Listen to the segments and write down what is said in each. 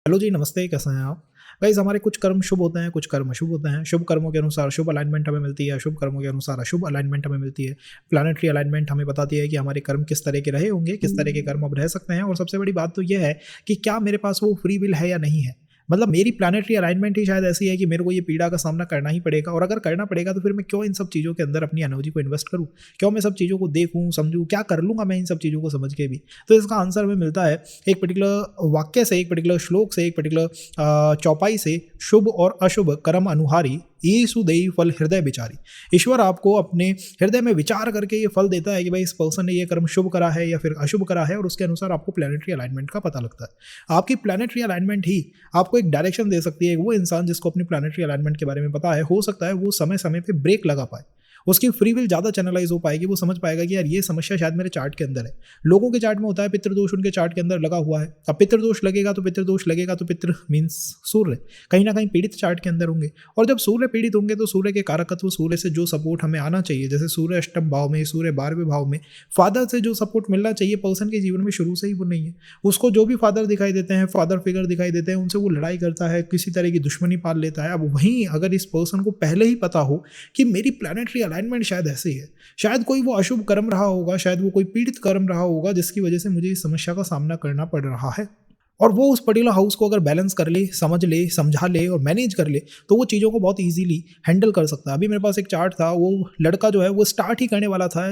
Hello जी, नमस्ते, कैसे हैं आप? गाइस, हमारे कुछ कर्म शुभ होते हैं, कुछ कर्म अशुभ होते हैं। शुभ कर्मों के अनुसार शुभ अलाइनमेंट हमें मिलती है, अशुभ कर्मों के अनुसार अशुभ अलाइनमेंट हमें मिलती है। प्लैनेटरी अलाइनमेंट हमें बताती है कि हमारे कर्म किस तरह के रहे होंगे, किस तरह के कर्म अब रह सकते हैं, और सबसे बड़ी बात तो यह है कि क्या मेरे पास वो फ्री विल है या नहीं है। मतलब मेरी प्लैनेटरी अलाइनमेंट ही शायद ऐसी है कि मेरे को ये पीड़ा का सामना करना ही पड़ेगा, और अगर करना पड़ेगा तो फिर मैं क्यों इन सब चीज़ों के अंदर अपनी एनर्जी को इन्वेस्ट करूँ, क्यों मैं सब चीज़ों को देखूँ, समझूँ, क्या कर लूँगा मैं इन सब चीज़ों को समझ के भी। तो इसका आंसर हमें मिलता है एक पर्टिकुलर वाक्य से, एक पर्टिकुलर श्लोक से, एक पर्टिकुलर चौपाई से। शुभ और अशुभ कर्म अनुहारी ईसु देई फल हृदय विचारी। ईश्वर आपको अपने हृदय में विचार करके ये फल देता है कि भाई इस पर्सन ने ये कर्म शुभ करा है या फिर अशुभ करा है, और उसके अनुसार आपको प्लैनेटरी अलाइनमेंट का पता लगता है। आपकी प्लैनेटरी अलाइनमेंट ही आपको एक डायरेक्शन दे सकती है। वो इंसान जिसको अपनी प्लैनेटरी अलाइनमेंट के बारे में पता है, हो सकता है वो समय समय पे ब्रेक लगा पाए, उसकी फ्री विल ज़्यादा चैनलाइज हो पाएगी। वो समझ पाएगा कि यार ये समस्या शायद मेरे चार्ट के अंदर है। लोगों के चार्ट में होता है पितृदोष, उनके चार्ट के अंदर लगा हुआ है। अब पितृदोष लगेगा तो पितृ मीन्स सूर्य कहीं ना कहीं पीड़ित चार्ट के अंदर होंगे, और जब सूर्य पीड़ित होंगे तो सूर्य के कारकत्व, सूर्य से जो सपोर्ट हमें आना चाहिए, जैसे सूर्य अष्टम भाव में, सूर्य 12वें भाव में, फादर से जो सपोर्ट मिलना चाहिए पर्सन के जीवन में शुरू से ही वो नहीं है। उसको जो भी फादर दिखाई देते हैं, फादर फिगर दिखाई देते हैं, उनसे वो लड़ाई करता है, किसी तरह की दुश्मनी पाल लेता है। अब वहीं अगर इस पर्सन को पहले ही पता हो कि मेरी प्लैनेटरी अलाइनमेंट शायद ऐसी है, शायद कोई वो अशुभ कर्म रहा होगा, शायद वो कोई पीड़ित कर्म रहा होगा जिसकी वजह से मुझे इस समस्या का सामना करना पड़ रहा है, और वो उस पर्टिकुलर हाउस को अगर बैलेंस कर ले, समझ ले, समझा ले और मैनेज कर ले, तो वो चीज़ों को बहुत इजीली हैंडल कर सकता है। अभी मेरे पास एक चार्ट था, वो लड़का जो है वो स्टार्ट ही करने वाला था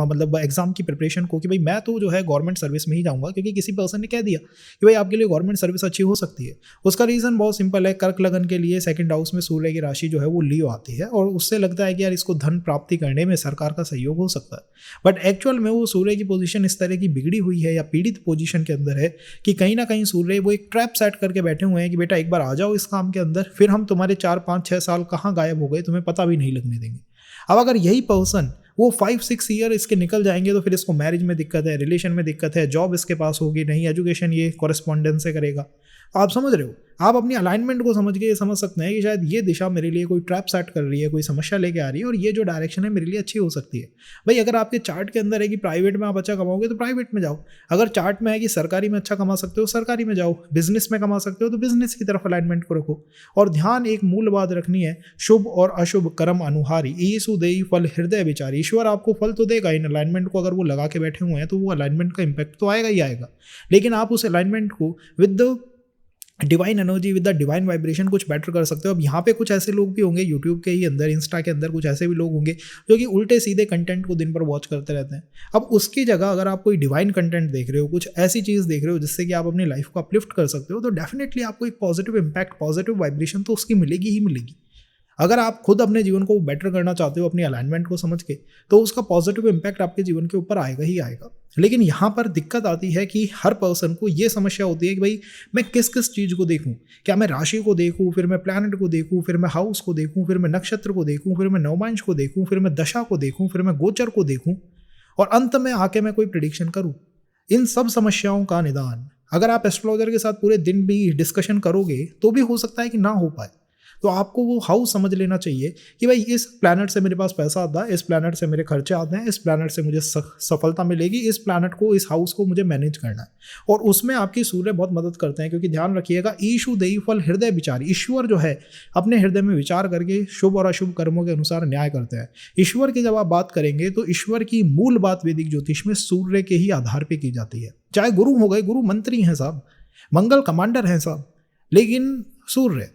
मतलब एग्जाम की प्रिपरेशन को, कि भाई मैं तो जो है गवर्नमेंट सर्विस में ही जाऊँगा, क्योंकि किसी पर्सन ने कह दिया कि भाई आपके लिए गवर्नमेंट सर्विस अच्छी हो सकती है। उसका रीज़न बहुत सिंपल है, कर्क लगन के लिए सेकंड हाउस में सूर्य की राशि जो है वो लियो आती है, और उससे लगता है कि यार इसको धन प्राप्ति करने में सरकार का सहयोग हो सकता है। बट एक्चुअल में वो सूर्य की पोजीशन इस तरह की बिगड़ी हुई है या पीड़ित पोजीशन के अंदर है कि कहीं ना कहीं सूर्य वो एक ट्रैप सेट करके बैठे हुए हैं कि बेटा एक बार आ जाओ इस काम के अंदर, फिर हम तुम्हारे 4 5 6 साल कहाँ गायब हो गए तुम्हें पता भी नहीं लगने देंगे। अब अगर यही पर्सन वो 5 6 ईयर इसके निकल जाएंगे तो फिर इसको मैरिज में दिक्कत है, रिलेशन में दिक्कत है, जॉब इसके पास होगी नहीं, एजुकेशन ये कॉरेस्पॉन्डेंस से करेगा। आप समझ रहे हो, आप अपनी अलाइनमेंट को समझ के ये समझ सकते हैं कि शायद ये दिशा मेरे लिए कोई ट्रैप सेट कर रही है, कोई समस्या लेके आ रही है, और ये जो डायरेक्शन है मेरे लिए अच्छी हो सकती है। भाई अगर आपके चार्ट के अंदर है कि प्राइवेट में आप अच्छा कमाओगे तो प्राइवेट में जाओ, अगर चार्ट में है कि सरकारी में अच्छा कमा सकते हो सरकारी में जाओ, बिजनेस में कमा सकते हो तो बिजनेस की तरफ अलाइनमेंट को रखो। और ध्यान एक मूल बात रखनी है, शुभ और अशुभ कर्म अनुहारी ईसु देई फल हृदय विचारी। ईश्वर आपको फल तो देगा इन अलाइनमेंट को, अगर वो लगा के बैठे हुए हैं तो वो अलाइनमेंट का इंपैक्ट तो आएगा ही आएगा, लेकिन आप उस अलाइनमेंट को with the divine energy, with the divine vibration कुछ बेटर कर सकते हो। अब यहाँ पे कुछ ऐसे लोग भी होंगे यूट्यूब के ही अंदर, इंस्टा के अंदर कुछ ऐसे भी लोग होंगे जो कि उल्टे सीधे कंटेंट को दिन भर वॉच करते रहते हैं। अब उसकी जगह अगर आप कोई डिवाइन कंटेंट देख रहे हो, कुछ ऐसी चीज़ देख रहे हो जिससे कि आप अपनी लाइफ को अपलिफ्ट कर सकते हो, तो डेफिनेटली आपको एक पॉजिटिव इंपैक्ट, पॉजिटिव वाइब्रेशन तो उसकी मिलेगी ही मिलेगी। अगर आप खुद अपने जीवन को बेटर करना चाहते हो अपनी अलाइनमेंट को समझ के, तो उसका पॉजिटिव इंपैक्ट आपके जीवन के ऊपर आएगा ही आएगा। लेकिन यहाँ पर दिक्कत आती है कि हर पर्सन को ये समस्या होती है कि भाई मैं किस किस चीज़ को देखूँ, क्या मैं राशि को देखूँ, फिर मैं प्लैनेट को देखूँ, फिर मैं हाउस को देखूँ, फिर मैं नक्षत्र को देखूँ, फिर मैं नवमांश को देखूँ, फिर मैं दशा को देखूँ, फिर मैं गोचर को देखूँ, और अंत में आके मैं कोई प्रिडिक्शन करूँ। इन सब समस्याओं का निदान अगर आप एस्ट्रोलॉजर के साथ पूरे दिन भी डिस्कशन करोगे तो भी हो सकता है कि ना हो पाए। तो आपको वो हाउस समझ लेना चाहिए कि भाई इस प्लैनेट से मेरे पास पैसा आता है, इस प्लैनेट से मेरे खर्चे आते हैं, इस प्लैनेट से मुझे सफलता मिलेगी, इस प्लैनेट को, इस हाउस को मुझे मैनेज करना है। और उसमें आपकी सूर्य बहुत मदद करते हैं, क्योंकि ध्यान रखिएगा ईशु देई फल हृदय विचारी। ईश्वर जो है अपने हृदय में विचार करके शुभ और अशुभ कर्मों के अनुसार न्याय करते हैं। ईश्वर की जब आप बात करेंगे तो ईश्वर की मूल बात वैदिक ज्योतिष में सूर्य के ही आधार पर की जाती है। चाहे गुरु हो गए, गुरु मंत्री हैं साहब, मंगल कमांडर हैं साहब, लेकिन सूर्य,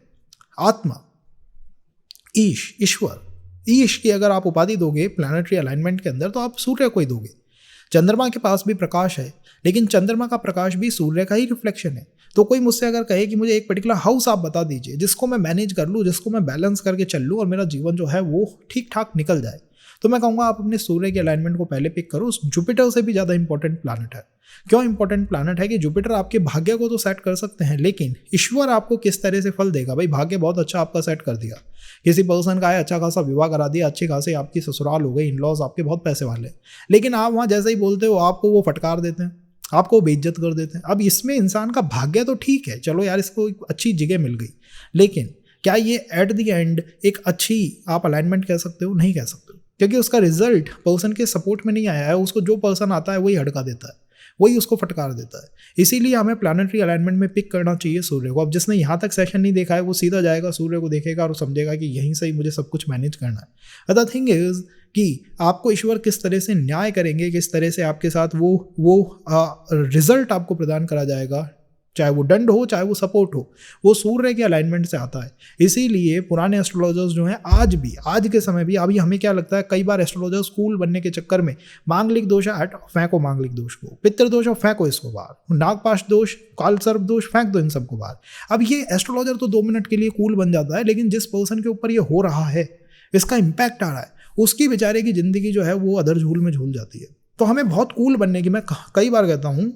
आत्मा, ईश्वर, ईश की अगर आप उपाधि दोगे प्लैनेटरी अलाइनमेंट के अंदर तो आप सूर्य को ही दोगे। चंद्रमा के पास भी प्रकाश है, लेकिन चंद्रमा का प्रकाश भी सूर्य का ही रिफ्लेक्शन है। तो कोई मुझसे अगर कहे कि मुझे एक पर्टिकुलर हाउस आप बता दीजिए जिसको मैं मैनेज कर लूँ, जिसको मैं बैलेंस करके चल लूँ और मेरा जीवन जो है वो ठीक ठाक निकल जाए, तो मैं कहूँगा आप अपने सूर्य के अलाइनमेंट को पहले पिक करो। जुपिटर से भी ज़्यादा इंपॉर्टेंट प्लैनेट है। क्यों इंपॉर्टेंट प्लैनेट है कि जुपिटर आपके भाग्य को तो सेट कर सकते हैं, लेकिन ईश्वर आपको किस तरह से फल देगा। भाई भाग्य बहुत अच्छा आपका सेट कर दिया, किसी पर्सन का है अच्छा खासा विवाह करा दिया, अच्छी खासी आपकी ससुराल हो गई, इन लॉज आपके बहुत पैसे वाले, लेकिन आप वहाँ जैसे ही बोलते हो आपको वो फटकार देते हैं, आपको बेइज्जत कर देते हैं। अब इसमें इंसान का भाग्य तो ठीक है, चलो यार इसको एक अच्छी जगह मिल गई, लेकिन क्या ये एट द एंड एक अच्छी आप अलाइनमेंट कह सकते हो? नहीं कह सकते, क्योंकि उसका रिजल्ट पर्सन के सपोर्ट में नहीं आया है। उसको जो पर्सन आता है वही हड़का देता है। वही उसको फटकार देता है। इसीलिए हमें प्लानिटरी अलाइनमेंट में पिक करना चाहिए सूर्य को। अब जिसने यहाँ तक सेशन नहीं देखा है वो सीधा जाएगा सूर्य को देखेगा और समझेगा कि यहीं से ही मुझे सब कुछ मैनेज करना है। द थिंग इज कि आपको ईश्वर किस तरह से न्याय करेंगे, किस तरह से आपके साथ वो रिजल्ट आपको प्रदान करा जाएगा, चाहे वो दंड हो चाहे वो सपोर्ट हो, वो सूर्य के अलाइनमेंट से आता है। इसीलिए पुराने एस्ट्रोलॉजर्स जो हैं आज भी, आज के समय भी, अभी हमें क्या लगता है, कई बार एस्ट्रोलॉजर्स कूल बनने के चक्कर में मांगलिक दोष है, फेंको मांगलिक दोष को, पितृ दोष है फेंको इसको बाहर, नागपाश दोष, काल सर्प दोष, फेंक दो इन सबको बाहर। अब ये एस्ट्रोलॉजर तो 2 मिनट के लिए कूल बन जाता है, लेकिन जिस पर्सन के ऊपर ये हो रहा है, इसका इम्पैक्ट आ रहा है, उसकी बेचारे की जिंदगी जो है वो अदर झूल में झूल जाती है। तो हमें बहुत कूल बनने की, मैं कई बार कहता हूँ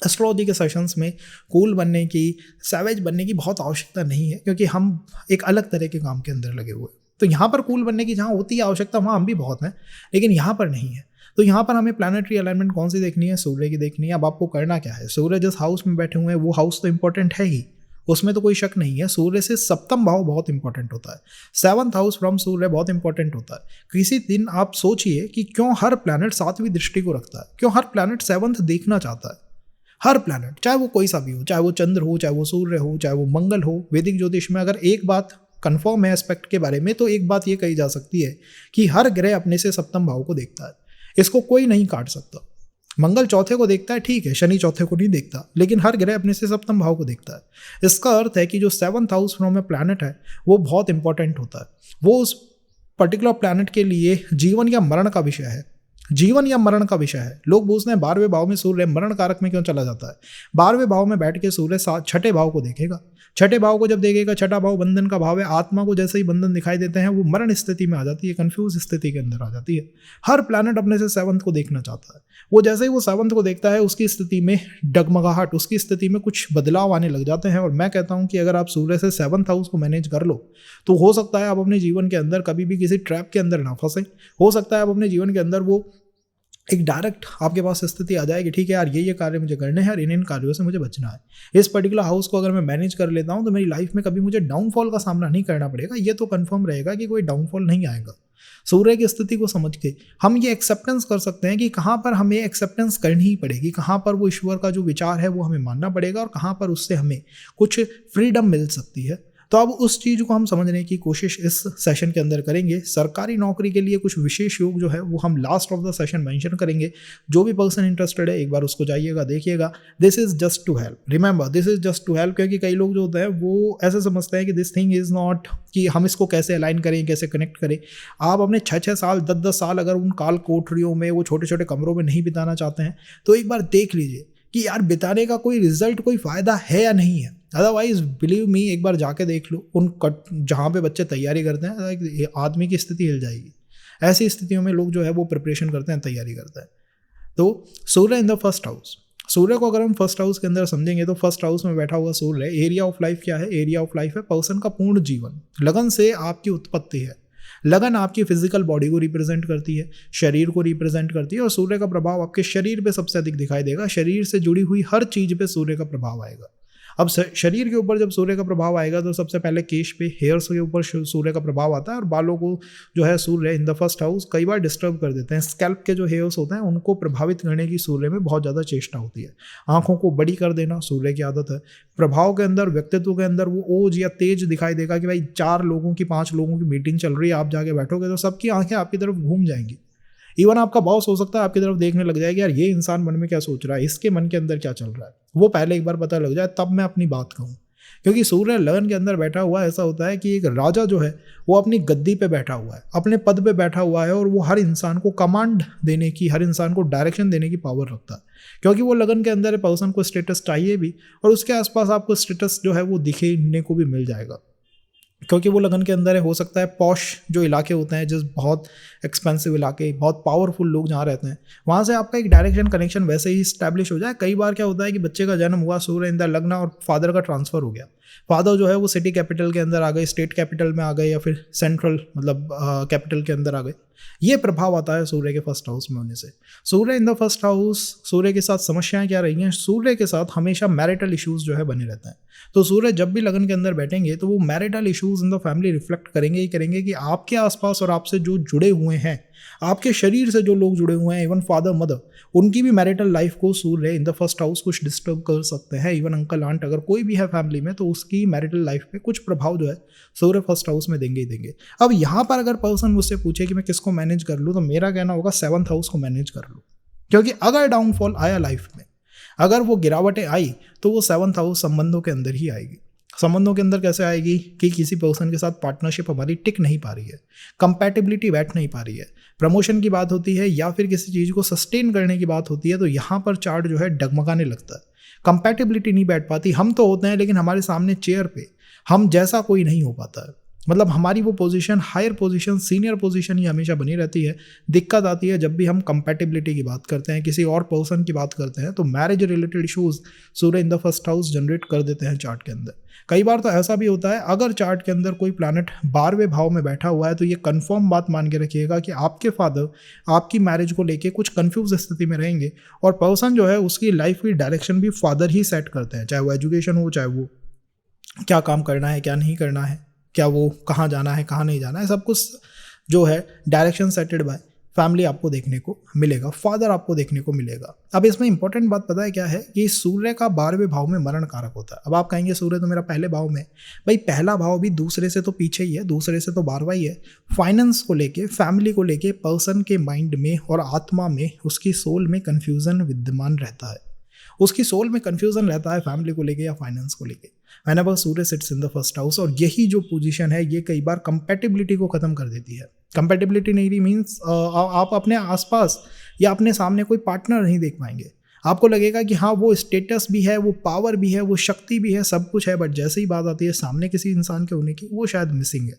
एस्ट्रोलॉजी के सेशंस में, कूल बनने की, सैवेज बनने की बहुत आवश्यकता नहीं है, क्योंकि हम एक अलग तरह के काम के अंदर लगे हुए हैं। तो यहाँ पर कूल बनने की जहाँ होती है आवश्यकता, वहाँ हम भी बहुत हैं, लेकिन यहाँ पर नहीं है। तो यहाँ पर हमें प्लानिटरी अलाइनमेंट कौन सी देखनी है, सूर्य की देखनी है। अब आपको करना क्या है, सूर्य जिस हाउस में बैठे हुए हैं वो हाउस तो इंपॉर्टेंट है ही, उसमें तो कोई शक नहीं है। सूर्य से सप्तम भाव बहुत इंपॉर्टेंट होता है, 7th हाउस फ्रॉम सूर्य बहुत इंपॉर्टेंट होता है। किसी दिन आप सोचिए कि क्यों हर प्लैनेट 7वीं दृष्टि को रखता है, क्यों हर प्लैनेट 7th देखना चाहता है। हर प्लैनेट, चाहे वो कोई सा भी हो, चाहे वो चंद्र हो, चाहे वो सूर्य हो, चाहे वो मंगल हो। वैदिक ज्योतिष में अगर एक बात कंफर्म है एस्पेक्ट के बारे में, तो एक बात ये कही जा सकती है कि हर ग्रह अपने से सप्तम भाव को देखता है, इसको कोई नहीं काट सकता। मंगल चौथे को देखता है, ठीक है, शनि चौथे को नहीं देखता, लेकिन हर ग्रह अपने से सप्तम भाव को देखता है। इसका अर्थ है कि जो 7th house from A planet है वो बहुत इंपॉर्टेंट होता है। वो उस पर्टिकुलर प्लैनेट के लिए जीवन या मरण का विषय है, जीवन या मरण का विषय है। लोग पूछते हैं 12वें भाव में सूर्य मरण कारक में क्यों चला जाता है। 12वें भाव में बैठ के सूर्य 6ठे भाव को देखेगा, 6ठे भाव को जब देखेगा, 6ठा भाव बंधन का भाव है। आत्मा को जैसे ही बंधन दिखाई देते हैं वो मरण स्थिति में आ जाती है, कंफ्यूज स्थिति के अंदर आ जाती है। हर प्लैनेट अपने से 7th को देखना चाहता है। वो जैसे ही वो 7th को देखता है, उसकी स्थिति में डगमगाहट, उसकी स्थिति में कुछ बदलाव आने लग जाते हैं। और मैं कहता हूं कि अगर आप सूर्य से 7th हाउस को मैनेज कर लो तो हो सकता है आप अपने जीवन के अंदर कभी भी किसी ट्रैप के अंदर ना फंसे। हो सकता है आप अपने जीवन के अंदर वो एक डायरेक्ट आपके पास स्थिति आ जाएगी, ठीक है यार ये कार्य मुझे करने हैं और इन कार्यों से मुझे बचना है। इस पर्टिकुलर हाउस को अगर मैं मैनेज कर लेता हूं तो मेरी लाइफ में कभी मुझे डाउनफॉल का सामना नहीं करना पड़ेगा। ये तो कंफर्म रहेगा कि कोई डाउनफॉल नहीं आएगा। सूर्य की स्थिति को समझ के हम ये एक्सेप्टेंस कर सकते हैं कि कहाँ पर हमें एक्सेप्टेंस करनी ही पड़ेगी, कहाँ पर वो ईश्वर का जो विचार है वो हमें मानना पड़ेगा और कहाँ पर उससे हमें कुछ फ्रीडम मिल सकती है। तो अब उस चीज़ को हम समझने की कोशिश इस सेशन के अंदर करेंगे। सरकारी नौकरी के लिए कुछ विशेष योग जो है वो हम last of the session mention करेंगे। जो भी पर्सन इंटरेस्टेड है एक बार उसको जाइएगा, देखिएगा। This is just to help, remember this is just to help, क्योंकि कई लोग जो होते हैं वो ऐसे समझते हैं कि दिस थिंग इज़ नॉट कि हम इसको कैसे अलाइन करें, कैसे कनेक्ट करें। आप अपने 6-6 साल 10-10 साल अगर उन काल कोठरियों में, वो छोटे छोटे कमरों में नहीं बिताना चाहते हैं तो एक बार देख लीजिए कि यार बिताने का कोई रिजल्ट, कोई फ़ायदा है या नहीं है। अदरवाइज बिलीव मी, एक बार जाके देख लो उन जहाँ पे बच्चे तैयारी करते हैं, आदमी की स्थिति हिल जाएगी। ऐसी स्थितियों में लोग जो है वो प्रिपरेशन करते हैं, तैयारी करते हैं। तो सूर्य इन द फर्स्ट हाउस, सूर्य को अगर हम फर्स्ट हाउस के अंदर समझेंगे तो फर्स्ट हाउस में बैठा हुआ सूर्य, एरिया ऑफ लाइफ क्या है, एरिया ऑफ लाइफ है पर्सन का पूर्ण जीवन। लगन से आपकी उत्पत्ति है, लगन आपकी फिजिकल बॉडी को रिप्रेजेंट करती है, शरीर को रिप्रेजेंट करती है, और सूर्य का प्रभाव आपके शरीर पे सबसे अधिक दिखाई देगा। शरीर से जुड़ी हुई हर चीज पे सूर्य का प्रभाव आएगा। अब शरीर के ऊपर जब सूर्य का प्रभाव आएगा तो सबसे पहले केश पे, हेयर्स के ऊपर सूर्य का प्रभाव आता है, और बालों को जो है सूर्य इन द फर्स्ट हाउस कई बार डिस्टर्ब कर देते हैं। स्कैल्प के जो हेयर्स होते हैं उनको प्रभावित करने की सूर्य में बहुत ज़्यादा चेष्टा होती है। आंखों को बड़ी कर देना सूर्य की आदत है। प्रभाव के अंदर, व्यक्तित्व के अंदर वो ओज या तेज दिखाई देगा कि भाई 4 लोगों की, 5 लोगों की मीटिंग चल रही है, आप जाके बैठोगे तो सबकी आंखें आपकी तरफ घूम जाएंगी। इवन आपका बॉस हो सकता है आपकी तरफ देखने लग जाएगा, यार ये इंसान मन में क्या सोच रहा है, इसके मन के अंदर क्या चल रहा है, वो पहले एक बार पता लग जाए तब मैं अपनी बात कहूँ। क्योंकि सूर्य लगन के अंदर बैठा हुआ ऐसा होता है कि एक राजा जो है वो अपनी गद्दी पे बैठा हुआ है, अपने पद पे बैठा हुआ है, और वो हर इंसान को कमांड देने की, हर इंसान को डायरेक्शन देने की पावर रखता है। क्योंकि वो लगन के अंदर पर्सन को स्टेटस चाहिए भी, और उसके आसपास आपको स्टेटस जो है वो दिखने को भी मिल जाएगा। क्योंकि वो लगन के अंदर है, हो सकता है पॉश जो इलाके होते हैं, जिस बहुत एक्सपेंसिव इलाके, बहुत पावरफुल लोग जहाँ रहते हैं, वहाँ से आपका एक डायरेक्शन कनेक्शन वैसे ही स्टैब्लिश हो जाए। कई बार क्या होता है कि बच्चे का जन्म हुआ, सूर्य इंदर लगना, और फादर का ट्रांसफ़र हो गया। फादर जो है वो सिटी कैपिटल के अंदर आ गए, स्टेट कैपिटल में आ गए, या फिर सेंट्रल मतलब कैपिटल के अंदर आ गए। ये प्रभाव आता है सूर्य के फर्स्ट हाउस में होने से। सूर्य इन द फर्स्ट हाउस, सूर्य के साथ समस्याएं क्या रही हैं, सूर्य के साथ हमेशा मैरिटल इश्यूज जो है बने रहते हैं। तो सूर्य जब भी लगन के अंदर बैठेंगे तो वो marital issues in the family reflect करेंगे ही करेंगे कि आपके आसपास और आपसे जो जुड़े हुए हैं आपके शरीर से जो लोग जुड़े हुए हैं, इवन फादर मदर, उनकी भी मैरिटल लाइफ को सूर्य इन द फर्स्ट हाउस कुछ डिस्टर्ब कर सकते हैं। इवन अंकल आंट अगर कोई भी है फैमिली में, तो उसकी मैरिटल लाइफ पे कुछ प्रभाव जो है सूर्य फर्स्ट हाउस में देंगे ही देंगे। अब यहाँ पर अगर पर्सन मुझसे पूछे कि मैं किसको मैनेज कर लूँ, तो मेरा कहना होगा 7th हाउस को मैनेज कर लूँ। क्योंकि अगर डाउनफॉल आया लाइफ में, अगर वो गिरावटें आई, तो वो 7th हाउस संबंधों के अंदर ही आएगी। संबंधों के अंदर कैसे आएगी कि किसी पर्सन के साथ पार्टनरशिप हमारी टिक नहीं पा रही है, कंपैटिबिलिटी बैठ नहीं पा रही है, प्रमोशन की बात होती है या फिर किसी चीज़ को सस्टेन करने की बात होती है, तो यहाँ पर चार्ट जो है डगमगाने लगता है। कंपैटिबिलिटी नहीं बैठ पाती। हम तो होते हैं लेकिन हमारे सामने चेयर पे हम जैसा कोई नहीं हो पाता है। मतलब हमारी वो position, higher position, senior position ही हमेशा बनी रहती है। दिक्कत आती है जब भी हम कंपैटिबिलिटी की बात करते हैं, किसी और पर्सन की बात करते हैं, तो marriage related issues Surya in the first house generate कर देते हैं चार्ट के अंदर। कई बार तो ऐसा भी होता है, अगर चार्ट के अंदर कोई प्लैनेट 12वें भाव में बैठा हुआ है, तो ये कंफर्म बात मान के रखिएगा कि आपके फादर आपकी मैरिज को लेके कुछ कंफ्यूज स्थिति में रहेंगे, और पर्सन जो है उसकी लाइफ की डायरेक्शन भी फादर ही सेट करते हैं। चाहे वो एजुकेशन हो, चाहे वो क्या काम करना है, क्या नहीं करना है, क्या वो कहाँ जाना है, कहाँ नहीं जाना है, सब कुछ जो है डायरेक्शन सेटेड बाय फैमिली आपको देखने को मिलेगा, फादर आपको देखने को मिलेगा। अब इसमें इंपॉर्टेंट बात पता है क्या है कि सूर्य का 12वें भाव में मरण कारक होता है। अब आप कहेंगे सूर्य तो मेरा पहले भाव में, भाई पहला भाव भी दूसरे से तो पीछे ही है, दूसरे से तो 12वां ही है। फाइनेंस को लेके, फैमिली को लेके पर्सन के माइंड में और आत्मा में, उसकी सोल में कन्फ्यूजन विद्यमान रहता है। उसकी सोल में कन्फ्यूजन रहता है फैमिली को लेके या फाइनेंस को लेके। Whenever Surya sits in the first house, और यही जो पोजीशन है ये कई बार कंपैटिबिलिटी को खत्म कर देती है। कंपैटिबिलिटी नहीं मीन्स आप अपने आसपास या अपने सामने कोई पार्टनर नहीं देख पाएंगे। आपको लगेगा कि हाँ वो स्टेटस भी है, वो पावर भी है, वो शक्ति भी है, सब कुछ है, बट जैसे ही बात आती है सामने किसी इंसान के होने की, वो शायद मिसिंग है,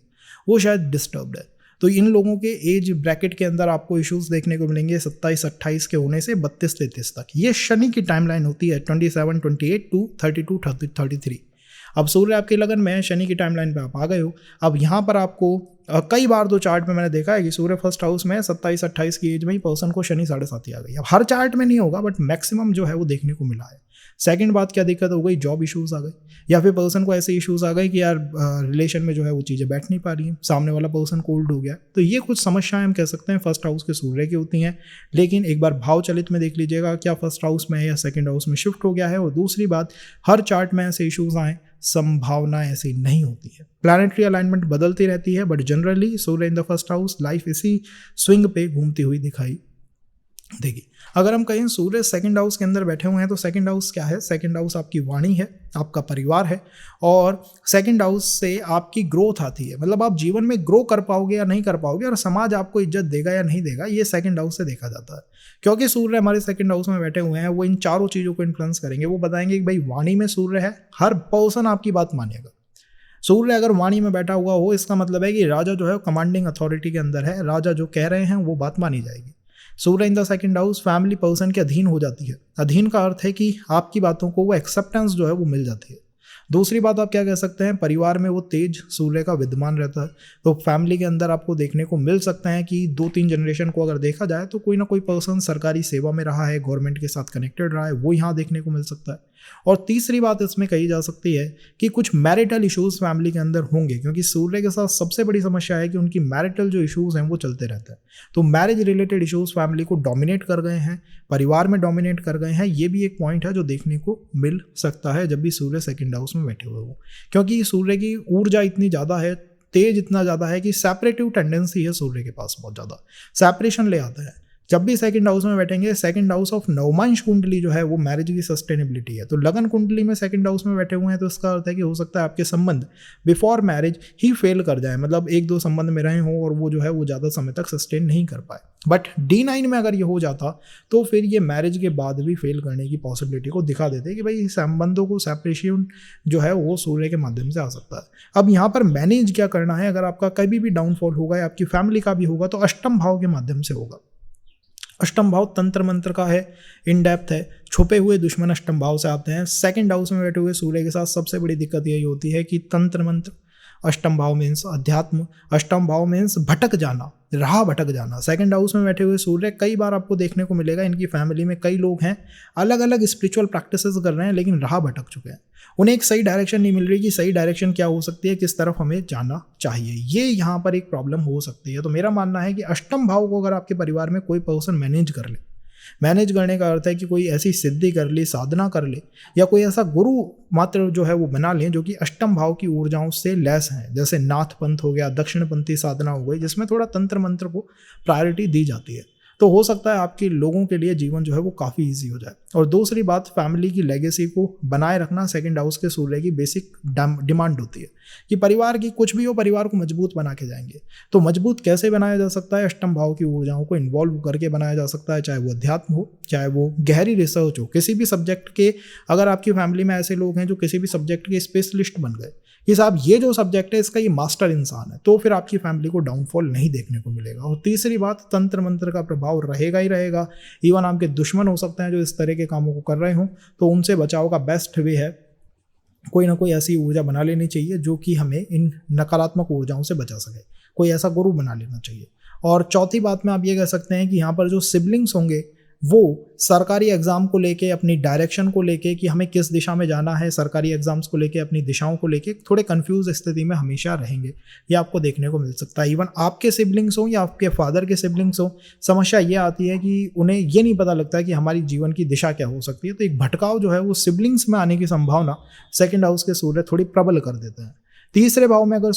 वो शायद डिस्टर्ब्ड है। तो इन लोगों के एज ब्रैकेट के अंदर आपको इश्यूज देखने को मिलेंगे 27-28 के होने से 32-33 तक। ये शनि की टाइमलाइन होती है 27-28 टू 32-33। अब सूर्य आपके लगन में है, शनि की टाइमलाइन पे आप आ गए हो। अब यहाँ पर आपको कई बार तो चार्ट में मैंने देखा है कि सूर्य फर्स्ट हाउस में 27-28 की एज में ही पर्सन को शनि 7.5 आ गई। अब हर चार्ट में नहीं होगा, बट मैक्सिमम जो है वो देखने को मिला है। सेकंड बात क्या दिक्कत हो गई, जॉब इश्यूज आ गए, या फिर पर्सन को ऐसे इश्यूज आ गए कि यार रिलेशन में जो है वो चीज़ें बैठ नहीं पा रही हैं, सामने वाला पर्सन कोल्ड हो गया। तो ये कुछ समस्याएं हम कह सकते हैं फर्स्ट हाउस के सूर्य की होती हैं। लेकिन एक बार भाव चलित में देख लीजिएगा क्या फर्स्ट हाउस में है या सेकंड हाउस में शिफ्ट हो गया है। और दूसरी बात, हर चार्ट में ऐसे इश्यूज आए, संभावना ऐसी नहीं होती है। प्लैनेटरी अलाइनमेंट बदलती रहती है, but generally Surya in the first house life इसी स्विंग पे घूमती हुई दिखाई देगी। अगर हम कहें सूर्य सेकंड हाउस के अंदर बैठे हुए हैं, तो सेकंड हाउस क्या है? सेकंड हाउस आपकी वाणी है, आपका परिवार है, और सेकंड हाउस से आपकी ग्रोथ आती है। मतलब आप जीवन में ग्रो कर पाओगे या नहीं कर पाओगे, और समाज आपको इज्जत देगा या नहीं देगा, ये सेकंड हाउस से देखा जाता है। क्योंकि सूर्य हमारे सेकंड हाउस में बैठे हुए हैं, वो इन चारों चीज़ों को इन्फ्लुएंस करेंगे। वो बताएंगे कि भाई वाणी में सूर्य है, हर पर्सन आपकी बात मानेगा। सूर्य अगर वाणी में बैठा हुआ हो, इसका मतलब है कि राजा जो है कमांडिंग अथॉरिटी के अंदर है, राजा जो कह रहे हैं वो बात मानी जाएगी। सूर्य in the second house family person के अधीन हो जाती है। अधीन का अर्थ है कि आपकी बातों को वो एक्सेप्टेंस जो है वो मिल जाती है। दूसरी बात आप क्या कह सकते हैं, परिवार में वो तेज सूर्य का विद्यमान रहता है। तो फैमिली के अंदर आपको देखने को मिल सकता है कि 2-3 जनरेशन को अगर देखा जाए तो कोई ना कोई पर्सन सरकारी सेवा में रहा है, गवर्नमेंट के साथ कनेक्टेड रहा है, वो यहाँ देखने को मिल सकता है। और तीसरी बात इसमें कही जा सकती है कि कुछ मैरिटल इश्यूज फैमिली के अंदर होंगे, क्योंकि सूर्य के साथ सबसे बड़ी समस्या है कि उनकी मैरिटल जो इश्यूज हैं वो चलते रहते हैं। तो मैरिज रिलेटेड इश्यूज फैमिली को डोमिनेट कर गए हैं, परिवार में डोमिनेट कर गए हैं। ये भी एक पॉइंट है जो देखने को मिल सकता है जब भी सूर्य सेकंड हाउस में बैठे हुए हो, क्योंकि सूर्य की ऊर्जा इतनी ज़्यादा है, तेज इतना ज़्यादा है कि सेपरेटिव टेंडेंसी है सूर्य के पास, बहुत ज़्यादा सेपरेशन ले आता है। जब भी सेकंड हाउस में बैठेंगे, सेकंड हाउस ऑफ नवमांश कुंडली जो है वो मैरिज की सस्टेनेबिलिटी है। तो लगन कुंडली में सेकंड हाउस में बैठे हुए हैं, तो इसका अर्थ है कि हो सकता है आपके संबंध बिफोर मैरिज ही फेल कर जाए। मतलब 1-2 संबंध में रहे हों और वो जो है वो ज़्यादा समय तक सस्टेन नहीं कर पाए। बट D9 में अगर ये हो जाता तो फिर ये मैरिज के बाद भी फेल करने की पॉसिबिलिटी को दिखा देते कि भाई संबंधों को सेपरेशन जो है वो सूर्य के माध्यम से आ सकता है। अब यहाँ पर मैनेज क्या करना है, अगर आपका कभी भी डाउनफॉल होगा या आपकी फैमिली का भी होगा तो अष्टम भाव के माध्यम से होगा। अष्टम भाव तंत्र मंत्र का है, इन डेप्थ है, छुपे हुए दुश्मन अष्टम भाव से आते हैं। सेकंड हाउस में बैठे हुए सूर्य के साथ सबसे बड़ी दिक्कत यही होती है कि तंत्र मंत्र अष्टम भाव मीन्स अध्यात्म, अष्टम भाव मीन्स भटक जाना, राह भटक जाना। सेकंड हाउस में बैठे हुए सूर्य कई बार आपको देखने को मिलेगा, इनकी फैमिली में कई लोग हैं अलग अलग स्पिरिचुअल प्रैक्टिसेस कर रहे हैं लेकिन राह भटक चुके हैं, उन्हें एक सही डायरेक्शन नहीं मिल रही कि सही डायरेक्शन क्या हो सकती है, किस तरफ हमें जाना चाहिए, ये यहाँ पर एक प्रॉब्लम हो सकती है। तो मेरा मानना है कि अष्टम भाव को अगर आपके परिवार में कोई पर्सन मैनेज कर ले, मैनेज करने का अर्थ है कि कोई ऐसी सिद्धि कर ले, साधना कर ले, या कोई ऐसा गुरु मात्र जो है वो बना लें जो कि अष्टम भाव की ऊर्जाओं से लैस हैं, जैसे नाथ पंथ हो गया, दक्षिणपंथी साधना हो गई, जिसमें थोड़ा तंत्र मंत्र को प्रायोरिटी दी जाती है, तो हो सकता है आपके लोगों के लिए जीवन जो है वो काफ़ी ईजी हो जाए। और दूसरी बात, फैमिली की लेगेसी को बनाए रखना सेकंड हाउस के सूर्य की बेसिक डिमांड होती है कि परिवार की कुछ भी हो, परिवार को मजबूत बना के जाएंगे। तो मजबूत कैसे बनाया जा सकता है? अष्टम भाव की ऊर्जाओं को इन्वॉल्व करके बनाया जा सकता है, चाहे वो अध्यात्म हो, चाहे वो गहरी रिसर्च हो, किसी भी सब्जेक्ट के। अगर आपकी फैमिली में ऐसे लोग हैं जो किसी भी सब्जेक्ट के स्पेशलिस्ट बन गए कि साहब ये जो सब्जेक्ट है इसका ये मास्टर इंसान है, तो फिर आपकी फैमिली को डाउनफॉल नहीं देखने को मिलेगा। और तीसरी बात, तंत्र मंत्र का प्रभाव रहेगा ही रहेगा। इवन आपके दुश्मन हो सकते हैं जो इस तरह के कामों को कर रहे हों, तो उनसे बचाव का बेस्ट वे है कोई ना कोई ऐसी ऊर्जा बना लेनी चाहिए जो कि हमें इन नकारात्मक ऊर्जाओं से बचा सके, कोई ऐसा गुरु बना लेना चाहिए। और चौथी बात में आप ये कह सकते हैं कि यहाँ पर जो सिबलिंग्स होंगे वो सरकारी एग्ज़ाम को लेके, अपनी डायरेक्शन को लेके कि हमें किस दिशा में जाना है, सरकारी एग्ज़ाम्स को लेके, अपनी दिशाओं को लेके थोड़े कंफ्यूज स्थिति में हमेशा रहेंगे, ये आपको देखने को मिल सकता है। इवन आपके सिबलिंग्स हो या आपके फादर के सिबलिंग्स हो, समस्या ये आती है कि उन्हें ये नहीं पता लगता है कि हमारी जीवन की दिशा क्या हो सकती है। तो एक भटकाव जो है वो सिबलिंग्स में आने की संभावना सेकेंड हाउस के सूर्य थोड़ी प्रबल कर देते हैं। तीसरे भाव में अगर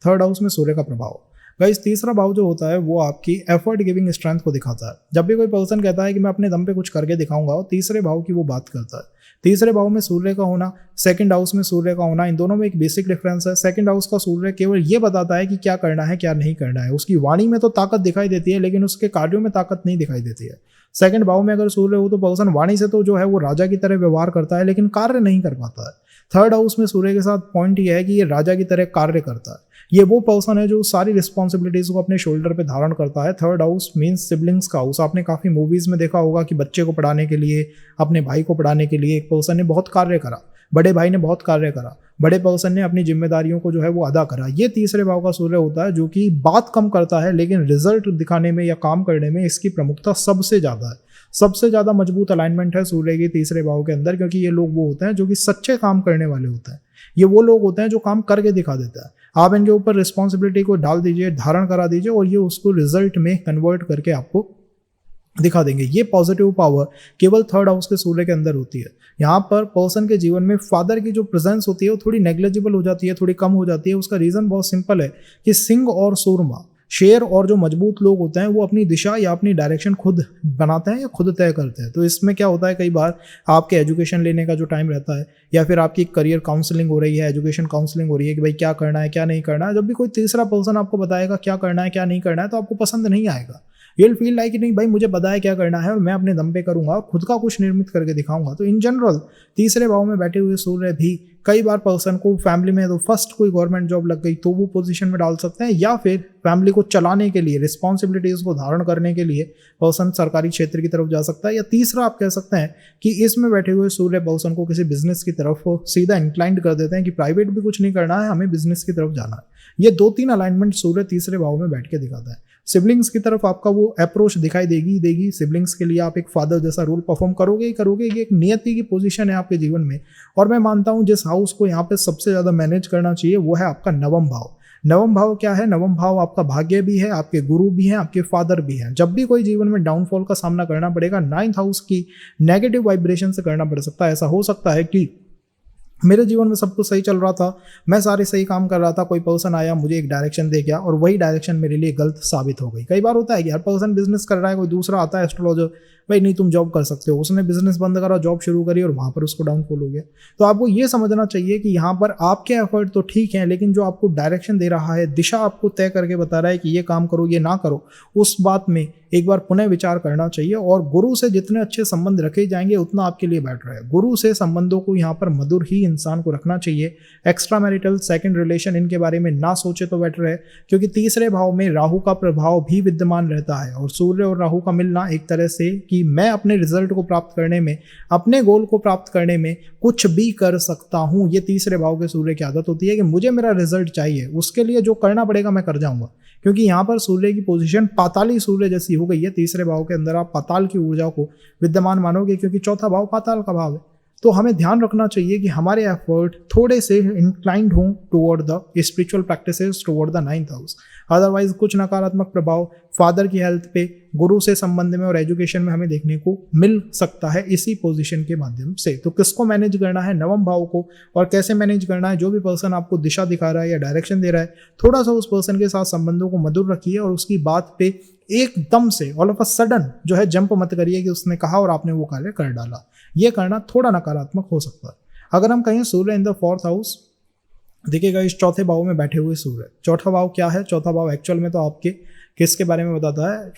थर्ड हाउस में सूर्य का प्रभाव, गाइस तीसरा भाव जो होता है वो आपकी एफर्ट गिविंग स्ट्रेंथ को दिखाता है। जब भी कोई पर्सन कहता है कि मैं अपने दम पे कुछ करके दिखाऊंगा, और तीसरे भाव की वो बात करता है। तीसरे भाव में सूर्य का होना, सेकंड हाउस में सूर्य का होना, इन दोनों में एक बेसिक डिफरेंस है। सेकंड हाउस का सूर्य केवल ये बताता है कि क्या करना है क्या नहीं करना है, उसकी वाणी में तो ताकत दिखाई देती है लेकिन उसके कार्यों में ताकत नहीं दिखाई देती है। सेकंड भाव में अगर सूर्य हो तो पर्सन वाणी से तो जो है वो राजा की तरह व्यवहार करता है लेकिन कार्य नहीं कर पाता है। थर्ड हाउस में सूर्य के साथ पॉइंट ये है कि ये राजा की तरह कार्य करता है, ये वो पर्सन है जो सारी रिस्पॉन्सिबिलिटीज को अपने शोल्डर पे धारण करता है। थर्ड हाउस मीन्स सिबलिंग्स का हाउस। आपने काफ़ी मूवीज़ में देखा होगा कि बच्चे को पढ़ाने के लिए, अपने भाई को पढ़ाने के लिए एक पर्सन ने बहुत कार्य करा, बड़े भाई ने बहुत कार्य करा, बड़े पर्सन ने अपनी जिम्मेदारियों को जो है वो अदा करा। ये तीसरे भाव का सूर्य होता है जो कि बात कम करता है लेकिन रिजल्ट दिखाने में या काम करने में इसकी प्रमुखता सबसे ज़्यादा है। सबसे ज़्यादा मजबूत अलाइनमेंट है सूर्य के तीसरे भाव के अंदर, क्योंकि ये लोग वो होते हैं जो कि सच्चे काम करने वाले होते हैं। ये वो लोग होते हैं जो काम करके दिखा देते हैं। आप इनके ऊपर रिस्पॉन्सिबिलिटी को डाल दीजिए, धारण करा दीजिए और ये उसको रिजल्ट में कन्वर्ट करके आपको दिखा देंगे। ये पॉजिटिव पावर केवल थर्ड हाउस के सूर्य के अंदर होती है। यहाँ पर पर्सन के जीवन में फादर की जो प्रेजेंस होती है वो थोड़ी नेग्लिजिबल हो जाती है, थोड़ी कम हो जाती है। उसका रीज़न बहुत सिंपल है कि सिंह और सूरमा, शेर और जो मजबूत लोग होते हैं वो अपनी दिशा या अपनी डायरेक्शन खुद बनाते हैं या खुद तय करते हैं। तो इसमें क्या होता है, कई बार आपके एजुकेशन लेने का जो टाइम रहता है या फिर आपकी करियर काउंसलिंग हो रही है, एजुकेशन काउंसलिंग हो रही है कि भाई क्या करना है क्या नहीं करना है, जब भी कोई तीसरा पर्सन आपको बताएगा क्या करना है क्या नहीं करना है तो आपको पसंद नहीं आएगा। यू विल फील लाइक नहीं भाई मुझे पता है क्या करना है और मैं अपने दम पे करूंगा, खुद का कुछ निर्मित करके दिखाऊंगा। तो इन जनरल तीसरे भाव में बैठे हुए सूर्य भी कई बार पर्सन को फैमिली में तो फर्स्ट कोई गवर्नमेंट जॉब लग गई तो वो पोजीशन में डाल सकते हैं, या फिर फैमिली को चलाने के लिए, रिस्पॉन्सिबिलिटीज को धारण करने के लिए पर्सन सरकारी क्षेत्र की तरफ जा सकता है। या तीसरा आप कह सकते हैं कि इसमें बैठे हुए सूर्य पर्सन को किसी बिजनेस की तरफ सीधा इंक्लाइंड कर देते हैं कि प्राइवेट भी कुछ नहीं करना है, हमें बिजनेस की तरफ जाना है। ये 2-3 अलाइनमेंट सूर्य तीसरे भाव में बैठ के दिखाता है। सिबलिंग्स की तरफ आपका वो अप्रोच दिखाई देगी। सिबलिंग्स के लिए आप एक फादर जैसा रोल परफॉर्म करोगे ही करोगे। ये एक नियति की पोजीशन है आपके जीवन में। और मैं मानता हूं जिस हाउस को यहाँ पे सबसे ज्यादा मैनेज करना चाहिए वो है आपका नवम भाव। नवम भाव क्या है? नवम भाव आपका भाग्य भी है, आपके गुरु भी हैं, आपके फादर भी हैं। जब भी कोई जीवन में डाउनफॉल का सामना करना पड़ेगा, 9th हाउस की नेगेटिव वाइब्रेशन से करना पड़ सकता है। ऐसा हो सकता है कि मेरे जीवन में सब कुछ सही चल रहा था, मैं सारे सही काम कर रहा था, कोई पर्सन आया मुझे एक डायरेक्शन दे गया और वही डायरेक्शन मेरे लिए गलत साबित हो गई। कई बार होता है कि हर पर्सन बिजनेस कर रहा है, कोई दूसरा आता है एस्ट्रोलॉजर, भाई नहीं तुम जॉब कर सकते हो, उसने बिजनेस बंद करा, जॉब शुरू करी और वहां पर उसको डाउनफॉल हो गया। तो आपको ये समझना चाहिए कि यहाँ पर आपके एफर्ट तो ठीक है लेकिन जो आपको डायरेक्शन दे रहा है, दिशा आपको तय करके बता रहा है कि ये काम करो ये ना करो, उस बात में एक बार पुनः विचार करना चाहिए। और गुरु से जितने अच्छे संबंध रखे जाएंगे उतना आपके लिए बेटर है। गुरु से संबंधों को यहाँ पर मधुर ही इंसान को रखना चाहिए। एक्स्ट्रा मैरिटल सेकंड रिलेशन इनके बारे में ना सोचे तो बेटर है, क्योंकि तीसरे भाव में राहु का प्रभाव भी विद्यमान रहता है और सूर्य और राहु का मिलना एक तरह से कि मैं अपने रिजल्ट को प्राप्त करने में, अपने गोल को प्राप्त करने में कुछ भी कर सकता हूँ। ये तीसरे भाव के सूर्य की आदत होती है कि मुझे मेरा रिजल्ट चाहिए, उसके लिए जो करना पड़ेगा मैं कर जाऊंगा, क्योंकि यहाँ पर सूर्य की पोजीशन पाताली सूर्य जैसी हो गई है। तीसरे भाव के अंदर आप पाताल की ऊर्जा को विद्यमान मानोगे, क्योंकि चौथा भाव पाताल का भाव है। तो हमें ध्यान रखना चाहिए कि हमारे एफर्ट थोड़े से इंक्लाइंड हों toward the spiritual practices, toward the 9th house. Otherwise कुछ नकारात्मक प्रभाव फादर की हेल्थ पे, गुरु से संबंध में और एजुकेशन में हमें देखने को मिल सकता है इसी पोजीशन के माध्यम से। तो किसको मैनेज करना है, नवम भाव को, और कैसे मैनेज करना है, जो भी पर्सन आपको दिशा दिखा रहा है या डायरेक्शन दे रहा है, थोड़ा सा उस पर्सन के साथ संबंधों को मधुर रखिए और उसकी बात पे एकदम से ऑल ऑफ अ सडन जो है जंप मत करिए कि उसने कहा और आपने वो कार्य कर डाला। ये करना थोड़ा नकारात्मक हो सकता है। अगर हम कहें सूर्य इन द 4th हाउस, देखिएगा इस चौथे भाव में बैठे हुए सूर्य, चौथा भाव क्या है, चौथा भाव एक्चुअल में तो आपके किसके बारे में बताता है,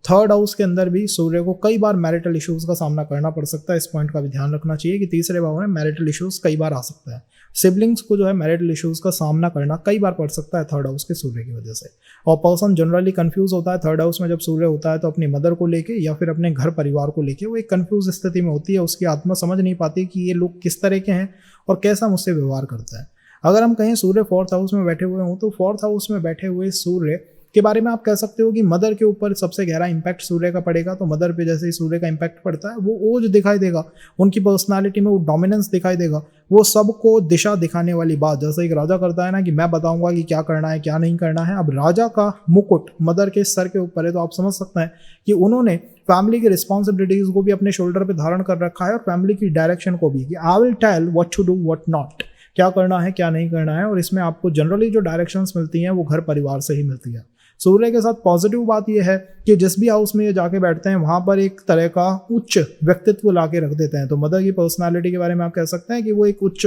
3rd हाउस के अंदर भी सूर्य को कई बार मैरिटल इश्यूज का सामना करना पड़ सकता है। इस पॉइंट का भी ध्यान रखना चाहिए कि तीसरे भाव में मैरिटल इश्यूज कई बार आ सकता है। सिबलिंग्स को जो है मैरिटल इश्यूज का सामना करना कई बार पड़ सकता है 3rd हाउस के सूर्य की वजह से। और पर्सन जनरली कंफ्यूज होता है 3rd हाउस में जब सूर्य होता है, तो अपनी मदर को लेके या फिर अपने घर परिवार को लेके वो एक कंफ्यूज स्थिति में होती है। उसकी आत्मा समझ नहीं पाती कि ये लोग किस तरह के हैं और कैसा मुझसे व्यवहार करता है। अगर हम कहें सूर्य 4th हाउस में बैठे हुए हों, तो 4th हाउस में बैठे हुए सूर्य के बारे में आप कह सकते हो कि मदर के ऊपर सबसे गहरा इंपैक्ट सूर्य का पड़ेगा। तो मदर पे जैसे ही सूर्य का इंपैक्ट पड़ता है, वो ओज दिखाई देगा, उनकी पर्सनालिटी में वो डोमिनेंस दिखाई देगा, वो सबको दिशा दिखाने वाली बात, जैसे एक राजा करता है ना कि मैं बताऊंगा कि क्या करना है क्या नहीं करना है। अब राजा का मुकुट मदर के सर के ऊपर है, तो आप समझ सकते हैं कि उन्होंने फैमिली की रिस्पॉन्सिबिलिटीज को भी अपने शोल्डर पे धारण कर रखा है और फैमिली की डायरेक्शन को भी, कि I will tell what to do what not, क्या करना है क्या नहीं करना है। और इसमें आपको जनरली जो डायरेक्शंस मिलती हैं वो घर परिवार से ही मिलती है। सूर्य के साथ पॉजिटिव बात यह है कि जिस भी हाउस में ये जाके बैठते हैं वहां पर एक तरह का उच्च व्यक्तित्व लाके रख देते हैं। तो मदर की पर्सनालिटी के बारे में आप कह सकते हैं कि वो एक उच्च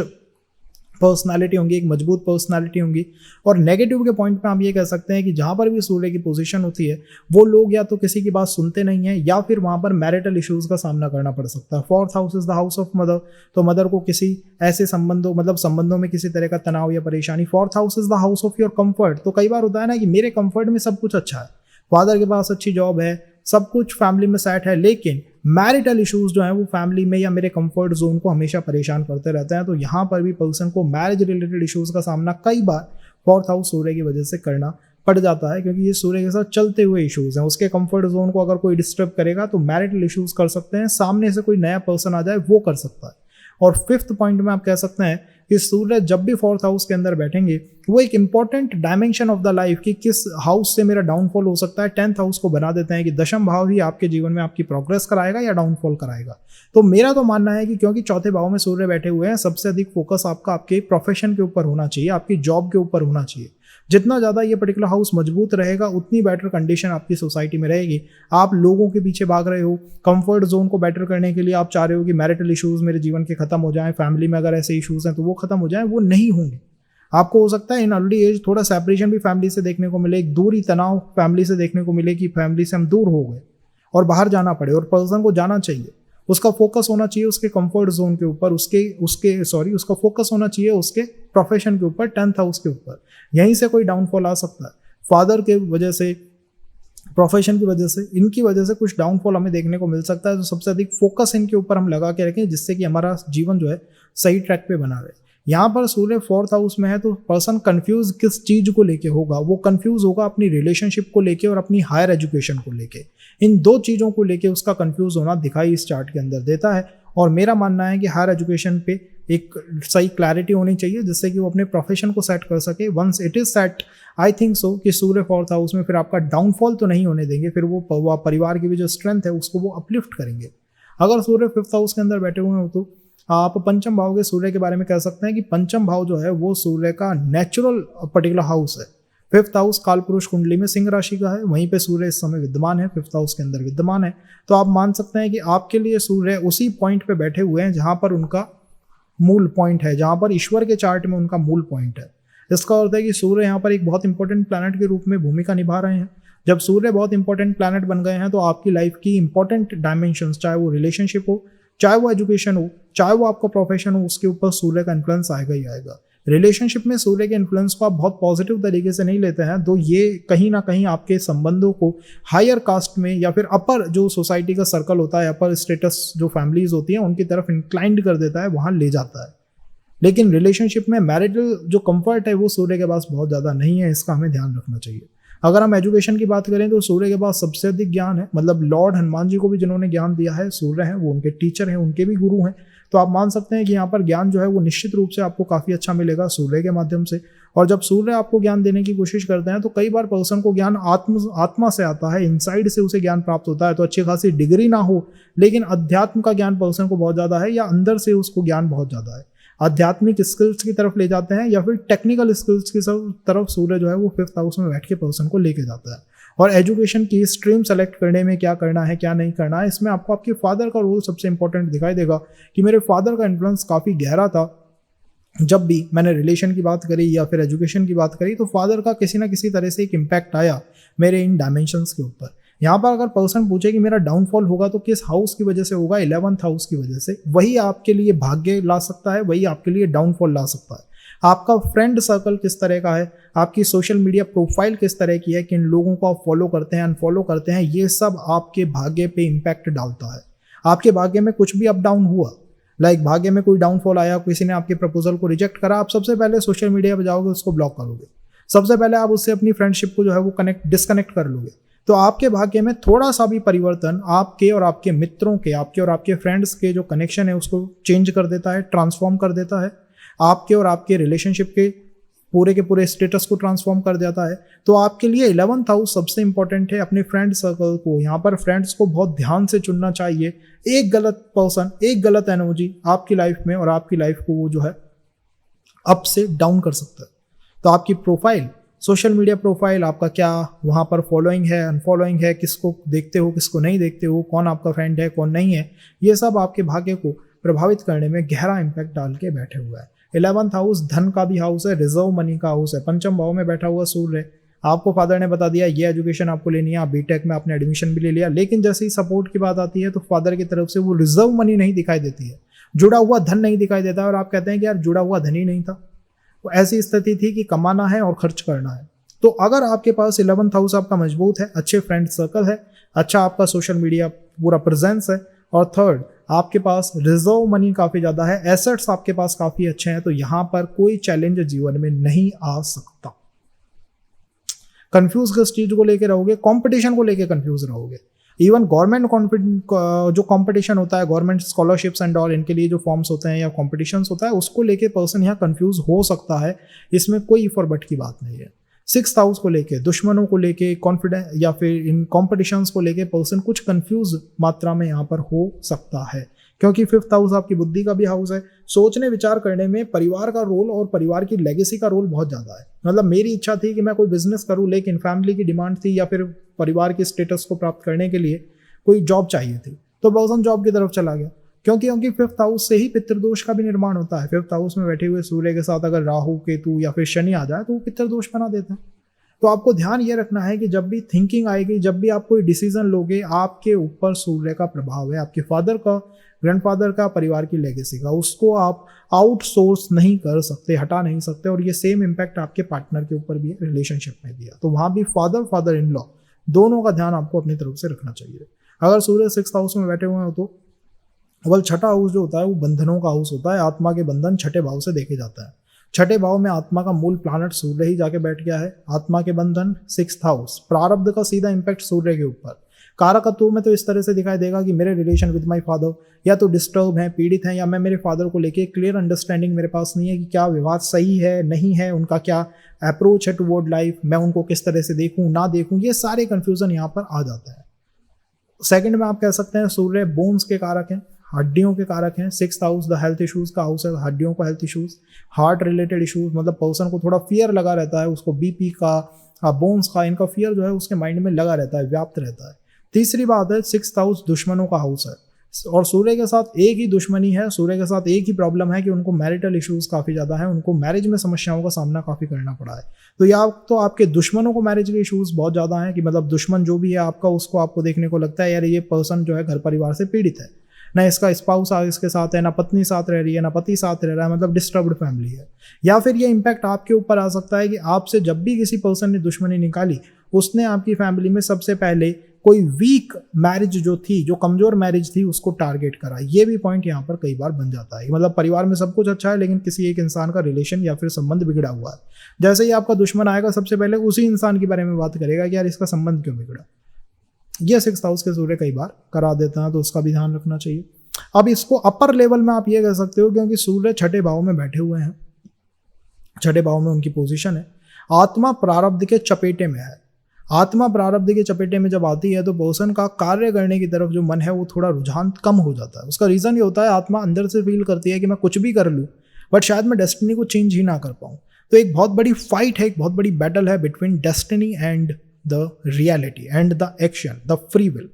पर्सनालिटी होंगी, एक मजबूत पर्सनालिटी होंगी। और नेगेटिव के पॉइंट पे आप ये कह सकते हैं कि जहां पर भी सूर्य की पोजीशन होती है वो लोग या तो किसी की बात सुनते नहीं है या फिर वहां पर मैरिटल इश्यूज का सामना करना पड़ सकता है। 4th house is the house of mother, तो मदर को किसी ऐसे संबंधों में किसी तरह का तनाव या परेशानी। 4th house is the house of your comfort, तो कई बार होता है ना कि मेरे कंफर्ट में सब कुछ अच्छा है, फादर के पास अच्छी जॉब है, सब कुछ फैमिली में सेट है, लेकिन मैरिटल इश्यूज जो है वो फैमिली में या मेरे कंफर्ट जोन को हमेशा परेशान करते रहते हैं। तो यहाँ पर भी पर्सन को मैरिज रिलेटेड इश्यूज का सामना कई बार 4th हाउस सूर्य की वजह से करना पड़ जाता है, क्योंकि ये सूर्य के साथ चलते हुए इश्यूज हैं। उसके कंफर्ट जोन को अगर कोई डिस्टर्ब करेगा तो मैरिटल इश्यूज कर सकते हैं, सामने से कोई नया पर्सन आ जाए वो कर सकता है। और 5th पॉइंट में आप कह सकते हैं कि सूर्य जब भी 4th हाउस के अंदर बैठेंगे वो एक important dimension of the life की किस हाउस से मेरा डाउनफॉल हो सकता है 10th हाउस को बना देते हैं कि दशम भाव ही आपके जीवन में आपकी प्रोग्रेस कराएगा या डाउनफॉल कराएगा। तो मेरा तो मानना है कि क्योंकि चौथे भाव में सूर्य बैठे हुए हैं, सबसे अधिक फोकस आपका आपके प्रोफेशन के ऊपर होना चाहिए, आपकी जॉब के ऊपर होना चाहिए। जितना ज़्यादा ये पर्टिकुलर हाउस मजबूत रहेगा उतनी बेटर कंडीशन आपकी सोसाइटी में रहेगी। आप लोगों के पीछे भाग रहे हो, कंफर्ट जोन को बेटर करने के लिए आप चाह रहे हो कि मैरिटल इश्यूज मेरे जीवन के खत्म हो जाएं, फैमिली में अगर ऐसे इश्यूज हैं तो वो खत्म हो जाएं, वो नहीं होंगे। आपको हो सकता है इन अर्ली एज थोड़ा सेपरेशन भी फैमिली से देखने को मिले, एक दूरी तनाव फैमिली से देखने को मिले कि फैमिली से हम दूर हो गए और बाहर जाना पड़े। और पर्सन को जाना चाहिए, उसका फोकस होना चाहिए उसके कंफर्ट जोन के ऊपर, उसका फोकस होना चाहिए उसके प्रोफेशन के ऊपर, 10th हाउस के ऊपर। यहीं से कोई डाउनफॉल आ सकता है, फादर के वजह से, प्रोफेशन की वजह से, इनकी वजह से कुछ डाउनफॉल हमें देखने को मिल सकता है। तो सबसे अधिक फोकस इनके ऊपर हम लगा के रखें जिससे कि हमारा जीवन जो है सही ट्रैक पे बना रहे। यहाँ पर सूर्य 4th हाउस में है तो पर्सन कंफ्यूज किस चीज को लेके होगा, वो कंफ्यूज होगा अपनी रिलेशनशिप को लेके और अपनी हायर एजुकेशन को लेके। इन दो चीजों को लेके उसका कंफ्यूज होना दिखाई इस चार्ट के अंदर देता है। और मेरा मानना है कि हायर एजुकेशन पे एक सही क्लैरिटी होनी चाहिए जिससे कि वो अपने प्रोफेशन को सेट कर सके। Once it is set, I think so कि सूर्य 4th हाउस में फिर आपका डाउनफॉल तो नहीं होने देंगे, फिर वो परिवार की भी जो स्ट्रेंथ है उसको वो अपलिफ्ट करेंगे। अगर सूर्य 5th हाउस के अंदर बैठे हुए हो तो आप पंचम भाव के सूर्य के बारे में कह सकते हैं कि पंचम भाव जो है वो सूर्य का नेचुरल पर्टिकुलर हाउस है। 5th हाउस कालपुरुष कुंडली में सिंह राशि का है, वहीं पे सूर्य इस समय विद्यमान है, 5th हाउस के अंदर विद्यमान है। तो आप मान सकते हैं कि आपके लिए सूर्य उसी पॉइंट पे बैठे हुए हैं जहां पर उनका मूल पॉइंट है, जहां पर ईश्वर के चार्ट में उनका मूल पॉइंट है। इसका अर्थ है कि सूर्य यहाँ पर एक बहुत इंपॉर्टेंट प्लैनेट के रूप में भूमिका निभा रहे हैं। जब सूर्य बहुत इंपॉर्टेंट प्लैनेट बन गए हैं तो आपकी लाइफ की इंपॉर्टेंट डायमेंशंस, चाहे वो रिलेशनशिप हो, चाहे वो एजुकेशन हो, चाहे वो आपका प्रोफेशन हो, उसके ऊपर सूर्य का इन्फ्लुएंस आएगा ही आएगा। रिलेशनशिप में सूर्य के इन्फ्लुएंस को आप बहुत पॉजिटिव तरीके से नहीं लेते हैं तो ये कहीं ना कहीं आपके संबंधों को हायर कास्ट में या फिर अपर जो सोसाइटी का सर्कल होता है, अपर स्टेटस जो फैमिलीज होती हैं उनकी तरफ इंक्लाइंड कर देता है, वहाँ ले जाता है। लेकिन रिलेशनशिप में मैरिटल जो कंफर्ट है वो सूर्य के पास बहुत ज़्यादा नहीं है, इसका हमें ध्यान रखना चाहिए। अगर हम एजुकेशन की बात करें तो सूर्य के पास सबसे अधिक ज्ञान है, मतलब लॉर्ड हनुमान जी को भी जिन्होंने ज्ञान दिया है सूर्य हैं, वो उनके टीचर हैं, उनके भी गुरु हैं। तो आप मान सकते हैं कि यहाँ पर ज्ञान जो है वो निश्चित रूप से आपको काफ़ी अच्छा मिलेगा सूर्य के माध्यम से। और जब सूर्य आपको ज्ञान देने की कोशिश करते हैं तो कई बार पर्सन को ज्ञान आत्मा से आता है, इनसाइड से उसे ज्ञान प्राप्त होता है। तो अच्छी खासी डिग्री ना हो लेकिन अध्यात्म का ज्ञान पर्सन को बहुत ज़्यादा है, या अंदर से उसको ज्ञान बहुत ज़्यादा है, आध्यात्मिक स्किल्स की तरफ ले जाते हैं या फिर टेक्निकल स्किल्स की तरफ सूर्य जो है वो 5th हाउस में बैठ के पर्सन को लेके जाता है। और एजुकेशन की स्ट्रीम सेलेक्ट करने में क्या करना है क्या नहीं करना है, इसमें आपको आपके फादर का रोल सबसे इंपॉर्टेंट दिखाई देगा कि मेरे फादर का इन्फ्लुएंस काफ़ी गहरा था। जब भी मैंने रिलेशन की बात करी या फिर एजुकेशन की बात करी तो फादर का किसी ना किसी तरह से एक इम्पैक्ट आया मेरे इन डायमेंशंस के ऊपर। यहाँ पर अगर पर्सन पूछे कि मेरा डाउनफॉल होगा तो किस हाउस की वजह से होगा, 11th हाउस की वजह से, वही आपके लिए भाग्य ला सकता है, वही आपके लिए डाउनफॉल ला सकता है। आपका फ्रेंड सर्कल किस तरह का है, आपकी सोशल मीडिया प्रोफाइल किस तरह की है, किन लोगों को आप फॉलो करते हैं अनफॉलो करते हैं, ये सब आपके भाग्य पे इम्पैक्ट डालता है। आपके भाग्य में कुछ भी अप डाउन हुआ, लाइक भाग्य में कोई डाउनफॉल आया, किसी ने आपके प्रपोजल को रिजेक्ट करा, आप सबसे पहले सोशल मीडिया पर जाओगे, उसको ब्लॉक करोगे, सबसे पहले आप उससे अपनी फ्रेंडशिप को जो है वो डिस्कनेक्ट कर लोगे। तो आपके भाग्य में थोड़ा सा भी परिवर्तन आपके और आपके मित्रों के, आपके और आपके फ्रेंड्स के जो कनेक्शन है उसको चेंज कर देता है, ट्रांसफॉर्म कर देता है, आपके और आपके रिलेशनशिप के पूरे स्टेटस को ट्रांसफॉर्म कर देता है। तो आपके लिए 11th हाउस सबसे इंपॉर्टेंट है। अपने फ्रेंड सर्कल को, यहाँ पर फ्रेंड्स को बहुत ध्यान से चुनना चाहिए। एक गलत पर्सन, एक गलत एनर्जी आपकी लाइफ में और आपकी लाइफ को वो जो है अप से डाउन कर सकता है। तो आपकी प्रोफाइल, सोशल मीडिया प्रोफाइल, आपका क्या वहाँ पर फॉलोइंग है, अनफॉलोइंग है, किसको देखते हो, किसको नहीं देखते हो, कौन आपका फ्रेंड है, कौन नहीं है, ये सब आपके भाग्य को प्रभावित करने में गहरा इंपैक्ट डाल के बैठे हुआ है। 11th हाउस धन का भी हाउस है, रिजर्व मनी का हाउस है। 5th भाव में बैठा हुआ सूर्य, आपको फादर ने बता दिया ये एजुकेशन आपको लेनी है, आप बीटेक में आपने एडमिशन भी ले लिया, लेकिन जैसे ही सपोर्ट की बात आती है तो फादर की तरफ से वो रिजर्व मनी नहीं दिखाई देती है, जुड़ा हुआ धन नहीं दिखाई देता है, और आप कहते हैं कि यार जुड़ा हुआ धन ही नहीं था। तो ऐसी स्थिति थी कि कमाना है और खर्च करना है। तो अगर आपके पास 11th हाउस आपका मजबूत है, अच्छे फ्रेंड सर्कल है, अच्छा आपका सोशल मीडिया पूरा प्रेजेंस है, और थर्ड आपके पास रिजर्व मनी काफ़ी ज़्यादा है, एसेट्स आपके पास काफ़ी अच्छे हैं, तो यहाँ पर कोई चैलेंज जीवन में नहीं आ सकता। कंफ्यूज किस चीज़ को लेकर रहोगे? कंपटीशन को लेकर कंफ्यूज रहोगे। इवन गवर्नमेंट जो कंपटीशन होता है, गवर्नमेंट स्कॉलरशिप्स एंड ऑल, इनके लिए जो फॉर्म्स होते हैं या कॉम्पिटिशन्स होता है, उसको लेके पर्सन यहाँ कंफ्यूज हो सकता है। इसमें कोई इफ और बट की बात नहीं है। 6th हाउस को लेके, दुश्मनों को लेके, कॉन्फिडेंस या फिर इन कॉम्पिटिशन्स को लेके पर्सन कुछ कंफ्यूज मात्रा में यहाँ पर हो सकता है, क्योंकि 5th हाउस आपकी बुद्धि का भी हाउस है। सोचने विचार करने में परिवार का रोल और परिवार की लेगेसी का रोल बहुत ज़्यादा है। मतलब मेरी इच्छा थी कि मैं कोई बिजनेस करूँ, लेकिन फैमिली की डिमांड थी या फिर परिवार की स्टेटस को प्राप्त करने के लिए कोई जॉब चाहिए थी, तो पर्सन जॉब की तरफ चला गया, क्योंकि 5th हाउस से ही पितृदोष का भी निर्माण होता है। 5th हाउस में बैठे हुए सूर्य के साथ अगर राहु, केतु या फिर शनि आ जाए तो वो पितृदोष बना देते हैं। तो आपको ध्यान ये रखना है कि जब भी थिंकिंग आएगी, जब भी आप कोई डिसीजन लोगे, आपके ऊपर सूर्य का प्रभाव है, आपके फादर का, ग्रैंडफादर का, परिवार की लेगेसी का, उसको आप आउटसोर्स नहीं कर सकते, हटा नहीं सकते। और ये सेम इम्पैक्ट आपके पार्टनर के ऊपर भी है, रिलेशनशिप में भी है। तो वहाँ भी फादर इन लॉ दोनों का ध्यान आपको अपनी तरफ से रखना चाहिए। अगर सूर्य 6th हाउस में बैठे हुए हो तो केवल 6ठा हाउस जो होता है वो बंधनों का हाउस होता है। आत्मा के बंधन 6ठे भाव से देखे जाता है। 6ठे भाव में आत्मा का मूल प्लैनेट सूर्य ही जाके बैठ गया है। आत्मा के बंधन 6th हाउस, प्रारब्ध का सीधा इंपैक्ट सूर्य के ऊपर। कारकत्व में तो इस तरह से दिखाई देगा कि मेरे रिलेशन विद माय फादर या तो डिस्टर्ब हैं, पीड़ित हैं, या मैं मेरे फादर को लेके क्लियर अंडरस्टैंडिंग मेरे पास नहीं है कि क्या विवाद सही है नहीं है, उनका क्या अप्रोच है टुवर्ड लाइफ, मैं उनको किस तरह से देखूं ना देखूं, ये सारे कंफ्यूजन यहाँ पर आ जाता है। सेकंड में आप कह सकते हैं सूर्य बोन्स के कारक हैं, हड्डियों के कारक हैं। 6th house the health issues का हाउस है, हड्डियों का health issues, heart related issues, मतलब पर्सन को थोड़ा फियर लगा रहता है, उसको बीपी का, बोन्स का, इनका फियर जो है उसके माइंड में लगा रहता है, व्याप्त रहता है। तीसरी बात है 6th हाउस दुश्मनों का हाउस है, और सूर्य के साथ एक ही दुश्मनी है, सूर्य के साथ एक ही प्रॉब्लम है कि उनको मैरिटल इश्यूज काफ़ी ज़्यादा है, उनको मैरिज में समस्याओं का सामना काफ़ी करना पड़ा है। तो या तो आपके दुश्मनों को मैरिज के इश्यूज बहुत ज़्यादा हैं कि मतलब दुश्मन जो भी है आपका, उसको आपको देखने को लगता है यार ये पर्सन जो है घर परिवार से पीड़ित है, ना इसका स्पाउस इसके साथ है, ना पत्नी साथ रह रही है, ना पति साथ रह रहा है, मतलब डिस्टर्ब्ड फैमिली है। या फिर ये इम्पैक्ट आपके ऊपर आ सकता है कि आपसे जब भी किसी पर्सन ने दुश्मनी निकाली, उसने आपकी फैमिली में सबसे पहले कोई वीक मैरिज जो थी, जो कमजोर मैरिज थी, उसको टारगेट करा। ये भी पॉइंट यहाँ पर कई बार बन जाता है। मतलब परिवार में सब कुछ अच्छा है, लेकिन किसी एक इंसान का रिलेशन या फिर संबंध बिगड़ा हुआ है। जैसे ही आपका दुश्मन आएगा, सबसे पहले उसी इंसान के बारे में बात करेगा कि यार इसका संबंध क्यों बिगड़ा। ये 6th हाउस के सूर्य कई बार करा देता है, तो उसका भी ध्यान रखना चाहिए। अब इसको अपर लेवल में आप ये कह सकते हो, क्योंकि सूर्य छठे भाव में बैठे हुए हैं, छठे भाव में उनकी पोजीशन है, आत्मा प्रारब्ध के चपेटे में है। आत्मा प्रारब्ध के चपेटे में जब आती है तो पर्सन का कार्य करने की तरफ जो मन है वो थोड़ा रुझान कम हो जाता है। उसका रीज़न ये होता है, आत्मा अंदर से फील करती है कि मैं कुछ भी कर लूँ बट शायद मैं डेस्टिनी को चेंज ही ना कर पाऊँ। तो एक बहुत बड़ी फाइट है, एक बहुत बड़ी बैटल है between destiny and the reality and the action, the free will.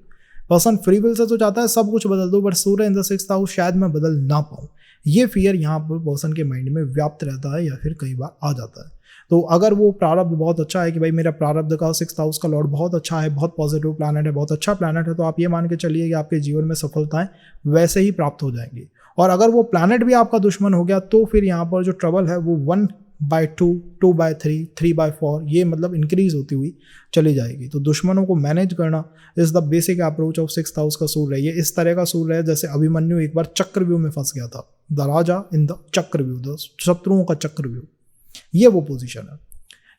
Person free will say तो चाहता है सब कुछ बदल दो, but Surya in the 6th house शायद मैं बदल ना पाऊँ। ये फियर यहाँ पर पर्सन के माइंड में व्याप्त रहता है या फिर कई बार आ जाता है। तो अगर वो प्रारब्ध बहुत अच्छा है कि भाई मेरा प्रारब्ध का 6th हाउस का लॉर्ड बहुत अच्छा है, बहुत पॉजिटिव प्लैनेट है, बहुत अच्छा प्लैनेट है, तो आप ये मान के चलिए कि आपके जीवन में सफलताएं वैसे ही प्राप्त हो जाएंगी। और अगर वो प्लैनेट भी आपका दुश्मन हो गया तो फिर यहाँ पर जो ट्रबल है वो 1/2, 2/3, 3/4 ये मतलब इंक्रीज होती हुई चली जाएगी। तो दुश्मनों को मैनेज करना is the basic approach of 6th house का सूर्य। ये इस तरह का सूर्य है जैसे अभिमन्यु एक बार चक्रव्यूह में फंस गया था, द राजा इन द चक्रव्यूह, द शत्रुओं का चक्रव्यूह, ये वो पोजीशन है।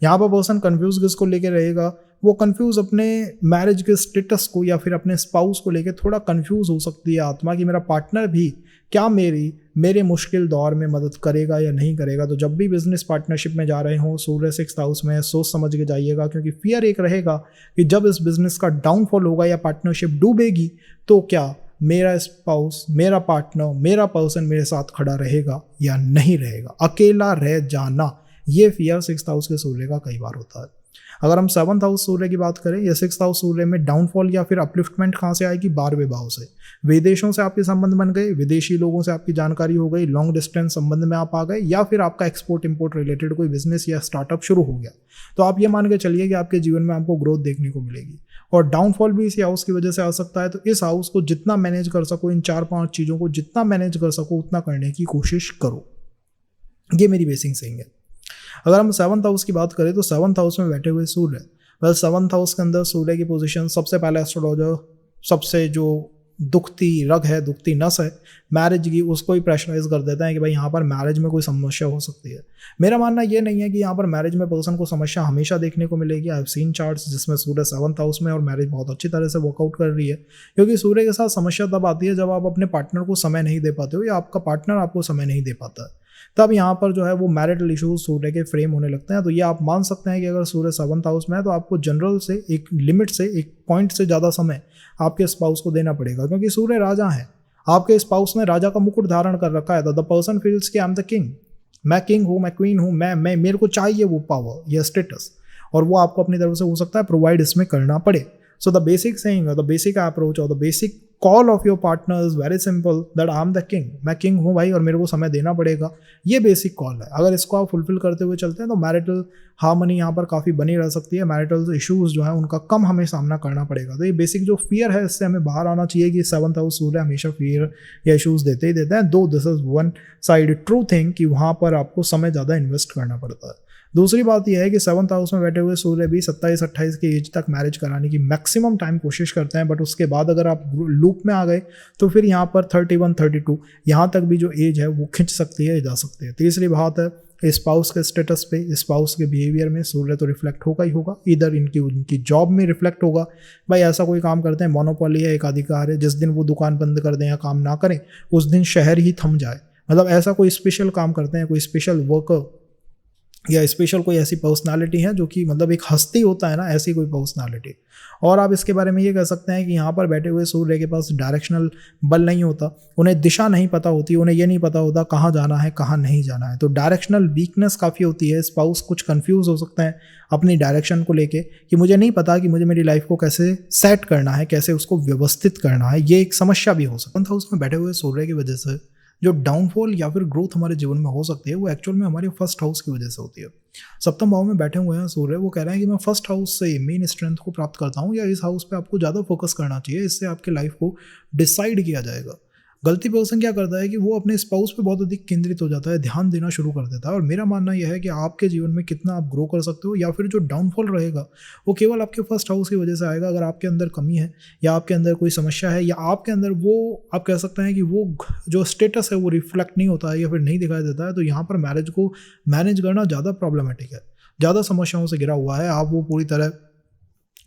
यहाँ पर पर्सन कंफ्यूज किसको लेके रहेगा, वो कंफ्यूज अपने मैरिज के स्टेटस को या फिर अपने स्पाउस को लेके थोड़ा कंफ्यूज हो सकती है आत्मा कि मेरा पार्टनर भी क्या मेरे मुश्किल दौर में मदद करेगा या नहीं करेगा। तो जब भी बिजनेस पार्टनरशिप में जा रहे हो, सूर्य 6th हाउस में, सोच समझ के जाइएगा, क्योंकि फियर एक रहेगा कि जब इस बिजनेस का डाउनफॉल होगा या पार्टनरशिप डूबेगी तो क्या मेरा स्पाउस, मेरा पार्टनर, मेरा पर्सन मेरे साथ खड़ा रहेगा या नहीं रहेगा, अकेला रह जाना, ये फियर 6th हाउस के सूर्य का कई बार होता है। अगर हम 7th हाउस सूर्य की बात करें, या 6th हाउस सूर्य में डाउनफॉल या फिर अपलिफ्टमेंट कहाँ से आएगी, 12वें भाव से। विदेशों से आपके संबंध बन गए, विदेशी लोगों से आपकी जानकारी हो गई, लॉन्ग डिस्टेंस संबंध में आप आ गए, या फिर आपका एक्सपोर्ट इंपोर्ट रिलेटेड कोई बिजनेस या स्टार्टअप शुरू हो गया, तो आप ये मान के चलिए कि आपके जीवन में आपको ग्रोथ देखने को मिलेगी। और डाउनफॉल भी इसी हाउस की वजह से आ सकता है। तो इस हाउस को जितना मैनेज कर सको, इन 4-5 चीज़ों को जितना मैनेज कर सको उतना करने की कोशिश करो, ये मेरी बेसिक सेइंग है। अगर हम 7th हाउस की बात करें तो 7th हाउस में बैठे हुए सूर्य, 7th हाउस के अंदर सूर्य की पोजीशन, सबसे पहले एस्ट्रोलॉजर सबसे जो दुखती रग है, दुखती नस है मैरिज की, उसको ही प्रेशराइज कर देता है कि भाई यहाँ पर मैरिज में कोई समस्या हो सकती है। मेरा मानना ये नहीं है कि यहाँ पर मैरिज में पर्सन को समस्या हमेशा देखने को मिलेगी। आई हैव सीन चार्ट्स जिसमें सूर्य 7th हाउस में और मैरिज बहुत अच्छी तरह से वर्कआउट कर रही है, क्योंकि सूर्य के साथ समस्या तब आती है जब आप अपने पार्टनर को समय नहीं दे पाते हो या आपका पार्टनर आपको समय नहीं दे पाता है, तब यहाँ पर जो है वो मैरिटल इश्यूज सूर्य के फ्रेम होने लगते हैं। तो ये आप मान सकते हैं कि अगर सूर्य 7th हाउस में है तो आपको जनरल से एक लिमिट से, एक पॉइंट से ज़्यादा समय आपके स्पाउस को देना पड़ेगा, क्योंकि सूर्य राजा है। आपके स्पाउस ने राजा का मुकुट धारण कर रखा है। द पर्सन फील्स कि आई एम द किंग, मैं किंग हूँ, मैं क्वीन हूँ, मैं मेरे को चाहिए वो पावर, ये स्टेटस, और वो आपको अपनी तरफ से हो सकता है प्रोवाइड इसमें करना पड़े। सो द बेसिक सेइंग और द बेसिक अप्रोच और the basic call of your partner is very simple, that I am the king, मैं किंग हूँ भाई और मेरे को समय देना पड़ेगा। ये बेसिक कॉल है। अगर इसको आप फुलफिल करते हुए चलते हैं तो मैरिटल हार्मनी यहाँ पर काफ़ी बनी रह सकती है। मैरिटल इश्यूज जो है उनका कम हमें सामना करना पड़ेगा। तो ये बेसिक जो फियर है इससे हमें बाहर आना चाहिए कि 7th हाउस सूर्य हमेशा फियर या इश्यूज देते ही देते हैं। दो this is one side true thing कि वहाँ पर आपको समय ज़्यादा इन्वेस्ट करना पड़ता है। दूसरी बात यह है कि 7th हाउस में बैठे हुए सूर्य भी 27-28 की एज तक मैरिज कराने की मैक्सिमम टाइम कोशिश करते हैं, बट उसके बाद अगर आप लूप में आ गए तो फिर यहाँ पर 31-32 यहाँ तक भी जो एज है वो खिंच सकती है, जा सकती है। तीसरी बात है स्पाउस के स्टेटस पे, स्पाउस के बिहेवियर में सूर्य तो रिफ्लेक्ट होगा ही होगा। इधर उनकी जॉब में रिफ्लेक्ट होगा, भाई ऐसा कोई काम करते हैं, मोनोपोली है, एकाधिकार है, जिस दिन वो दुकान बंद कर दें या काम ना करें उस दिन शहर ही थम जाए। मतलब ऐसा कोई स्पेशल काम करते हैं, कोई स्पेशल वर्कर या स्पेशल कोई ऐसी पर्सनालिटी है जो कि मतलब एक हस्ती होता है ना, ऐसी कोई पर्सनालिटी। और आप इसके बारे में ये कह सकते हैं कि यहाँ पर बैठे हुए सूर्य के पास डायरेक्शनल बल नहीं होता, उन्हें दिशा नहीं पता होती, उन्हें ये नहीं पता होता कहाँ जाना है कहाँ नहीं जाना है। तो डायरेक्शनल वीकनेस काफ़ी होती है। स्पाउस कुछ कंफ्यूज हो सकता है अपनी डायरेक्शन को लेके कि मुझे नहीं पता कि मुझे मेरी लाइफ को कैसे सेट करना है, कैसे उसको व्यवस्थित करना है। ये एक समस्या भी हो सकती है। 7th हाउस में बैठे हुए सूर्य की वजह से जो डाउनफॉल या फिर ग्रोथ हमारे जीवन में हो सकती है वो एक्चुअल में हमारे 1st हाउस की वजह से होती है। 7वें भाव में बैठे हुए हैं सूर्य, वो कह रहे हैं कि मैं 1st हाउस से मेन स्ट्रेंथ को प्राप्त करता हूँ, या इस हाउस पे आपको ज़्यादा फोकस करना चाहिए, इससे आपके लाइफ को डिसाइड किया जाएगा। गलती पर्सन क्या करता है कि वो अपने स्पाउस पे बहुत अधिक केंद्रित हो जाता है, ध्यान देना शुरू कर देता है। और मेरा मानना यह है कि आपके जीवन में कितना आप ग्रो कर सकते हो या फिर जो डाउनफॉल रहेगा वो केवल आपके फर्स्ट हाउस की वजह से आएगा। अगर आपके अंदर कमी है या आपके अंदर कोई समस्या है या आपके अंदर वो आप कह सकते हैं कि वो जो स्टेटस है वो रिफ्लेक्ट नहीं होता है या फिर नहीं दिखाई देता है, तो यहाँ पर मैरिज को मैनेज करना ज़्यादा प्रॉब्लमेटिक है, ज़्यादा समस्याओं से घिरा हुआ है। आप वो पूरी तरह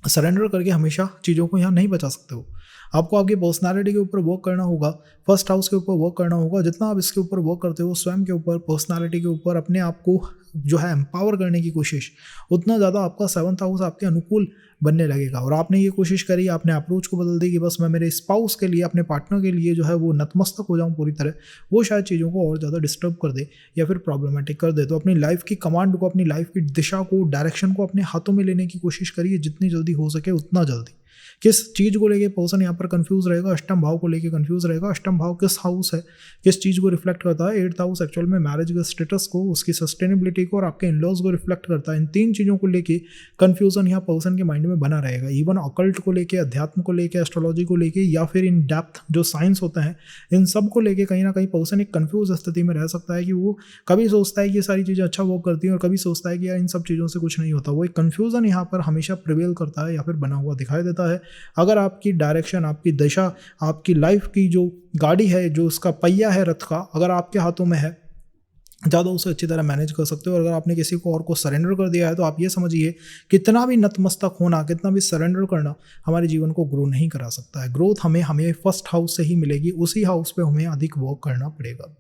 सरेंडर करके हमेशा चीज़ों को यहाँ नहीं बचा सकते हो। आपको आपकी पर्सनालिटी के ऊपर वर्क करना होगा, फर्स्ट हाउस के ऊपर वर्क करना होगा। जितना आप इसके ऊपर वर्क करते हो, स्वयं के ऊपर, पर्सनालिटी के ऊपर, अपने आप को जो है एम्पावर करने की कोशिश, उतना ज़्यादा आपका सेवंथ हाउस आपके अनुकूल बनने लगेगा। और आपने ये कोशिश करी, आपने अप्रोच को बदल दी कि बस मैं मेरे स्पाउस के लिए, अपने पार्टनर के लिए जो है वो नतमस्तक हो जाऊँ पूरी तरह, वो शायद चीज़ों को और ज़्यादा डिस्टर्ब कर दे या फिर प्रॉब्लमेटिक कर दे। तो अपनी लाइफ की कमांड को, अपनी लाइफ की दिशा को, डायरेक्शन को अपने हाथों में लेने की कोशिश करिए जितनी जल्दी हो सके उतना जल्दी। किस चीज़ को लेके पर्सन यहाँ पर कंफ्यूज रहेगा? अष्टम भाव को लेके कंफ्यूज रहेगा। अष्टम भाव किस हाउस है, किस चीज़ को रिफ्लेक्ट करता है? एट्थ हाउस एक्चुअल में मैरिज के स्टेटस को, उसकी सस्टेनेबिलिटी को और आपके इनलॉज को रिफ्लेक्ट करता है। इन तीन चीज़ों को लेके कंफ्यूजन यहाँ पर्सन के माइंड में बना रहेगा। इवन ऑकल्ट को लेके, अध्यात्म को लेके, एस्ट्रोलॉजी को लेके या फिर इन डेप्थ जो साइंस होता है, इन सब को लेके कहीं ना कहीं पर्सन एक कंफ्यूज स्थिति में रह सकता है कि वो कभी सोचता है कि ये सारी चीज़ें अच्छा वर्क करती हैं और कभी सोचता है कि यार इन सब चीज़ों से कुछ नहीं होता। वो एक कन्फ्यूज़न यहाँ पर हमेशा प्रिवेल करता है या फिर बना हुआ दिखाई देता है। अगर आपकी डायरेक्शन, आपकी दिशा, आपकी लाइफ की जो गाड़ी है, जो उसका पहिया है रथ का, अगर आपके हाथों में है, ज़्यादा उसे अच्छी तरह मैनेज कर सकते हो। और अगर आपने किसी को और को सरेंडर कर दिया है तो आप ये समझिए, कितना भी नतमस्तक होना, कितना भी सरेंडर करना हमारे जीवन को ग्रो नहीं करा सकता है। ग्रोथ हमें फर्स्ट हाउस से ही मिलेगी, उसी हाउस पे हमें अधिक वर्क करना पड़ेगा।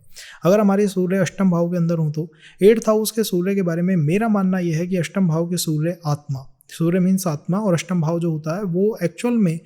अगर हमारे सूर्य अष्टम भाव के अंदर हो तो एट्थ हाउस के सूर्य के बारे में मेरा मानना यह है कि अष्टम भाव के सूर्य आत्मा, सूर्य मीन्स आत्मा, और अष्टम भाव जो होता है वो एक्चुअल में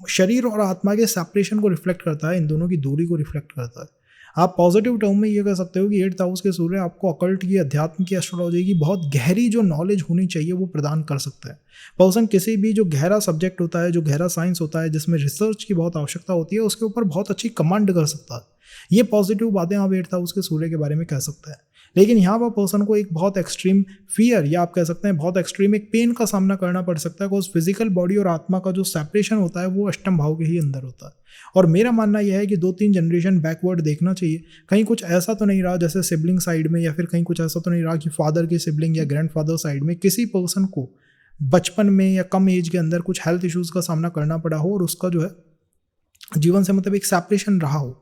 शरीर और आत्मा के सेपरेशन को रिफ्लेक्ट करता है, इन दोनों की दूरी को रिफ्लेक्ट करता है। आप पॉजिटिव टर्म में ये कह सकते हो कि एट्थ हाउस के सूर्य आपको अकल्ट की, अध्यात्म की, एस्ट्रोलॉजी की बहुत गहरी जो नॉलेज होनी चाहिए वो प्रदान कर सकता है। पर्सन किसी भी जो गहरा सब्जेक्ट होता है, जो गहरा साइंस होता है, जिसमें रिसर्च की बहुत आवश्यकता होती है, उसके ऊपर बहुत अच्छी कमांड कर सकता है। ये पॉजिटिव बातें आप एट्थ हाउस के सूर्य के बारे में कह सकते हैं। लेकिन यहाँ पर पर्सन को एक बहुत एक्सट्रीम फियर या आप कह सकते हैं बहुत एक्सट्रीम एक पेन का सामना करना पड़ सकता है, बिकॉज फिजिकल बॉडी और आत्मा का जो सेपरेशन होता है वो अष्टम भाव के ही अंदर होता है। और मेरा मानना यह है कि 2-3 जनरेशन बैकवर्ड देखना चाहिए, कहीं कुछ ऐसा तो नहीं रहा जैसे सिबलिंग साइड में, या फिर कहीं कुछ ऐसा तो नहीं रहा कि फादर की सिबलिंग या ग्रैंडफादर साइड में किसी पर्सन को बचपन में या कम एज के अंदर कुछ हेल्थ इश्यूज़ का सामना करना पड़ा हो और उसका जो है जीवन से मतलब एक सेपरेशन रहा हो,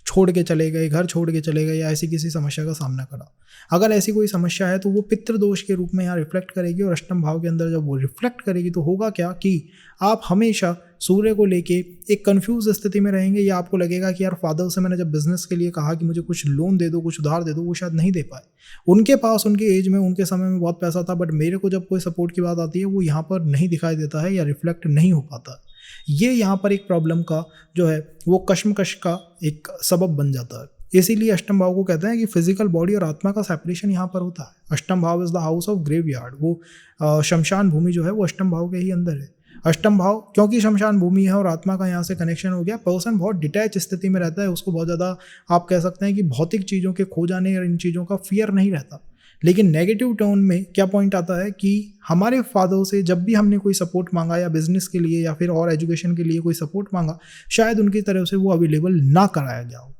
छोड़ के चले गए, घर छोड़ के चले गए या ऐसी किसी समस्या का सामना करा। अगर ऐसी कोई समस्या है तो वो पितृदोष के रूप में यहाँ रिफ्लेक्ट करेगी। और अष्टम भाव के अंदर जब वो रिफ्लेक्ट करेगी तो होगा क्या कि आप हमेशा सूर्य को लेके एक कंफ्यूज स्थिति में रहेंगे, या आपको लगेगा कि यार फादर से मैंने जब बिजनेस के लिए कहा कि मुझे कुछ लोन दे दो, कुछ उधार दे दो, वो शायद नहीं दे पाए। उनके पास उनके एज में, उनके समय में बहुत पैसा था, बट मेरे को जब कोई सपोर्ट की बात आती है वो यहाँ पर नहीं दिखाई देता है या रिफ्लेक्ट नहीं हो पाता। ये यहाँ पर एक प्रॉब्लम का जो है वो कश्मकश का एक सबब बन जाता है। इसीलिए अष्टम भाव को कहते हैं कि फिजिकल बॉडी और आत्मा का सेपरेशन यहाँ पर होता है। अष्टम भाव is the house of graveyard, वो शमशान भूमि जो है वो अष्टम भाव के ही अंदर है। अष्टम भाव क्योंकि शमशान भूमि है और आत्मा का यहाँ से कनेक्शन हो गया, पर्सन बहुत डिटैच स्थिति में रहता है, उसको बहुत ज़्यादा आप कह सकते हैं कि भौतिक चीज़ों के खो जाने और इन चीज़ों का फियर नहीं रहता। लेकिन नेगेटिव टोन में क्या पॉइंट आता है कि हमारे फादर से जब भी हमने कोई सपोर्ट मांगा या बिजनेस के लिए या फिर और एजुकेशन के लिए कोई सपोर्ट मांगा, शायद उनकी तरफ से वो अवेलेबल ना कराया गया हो।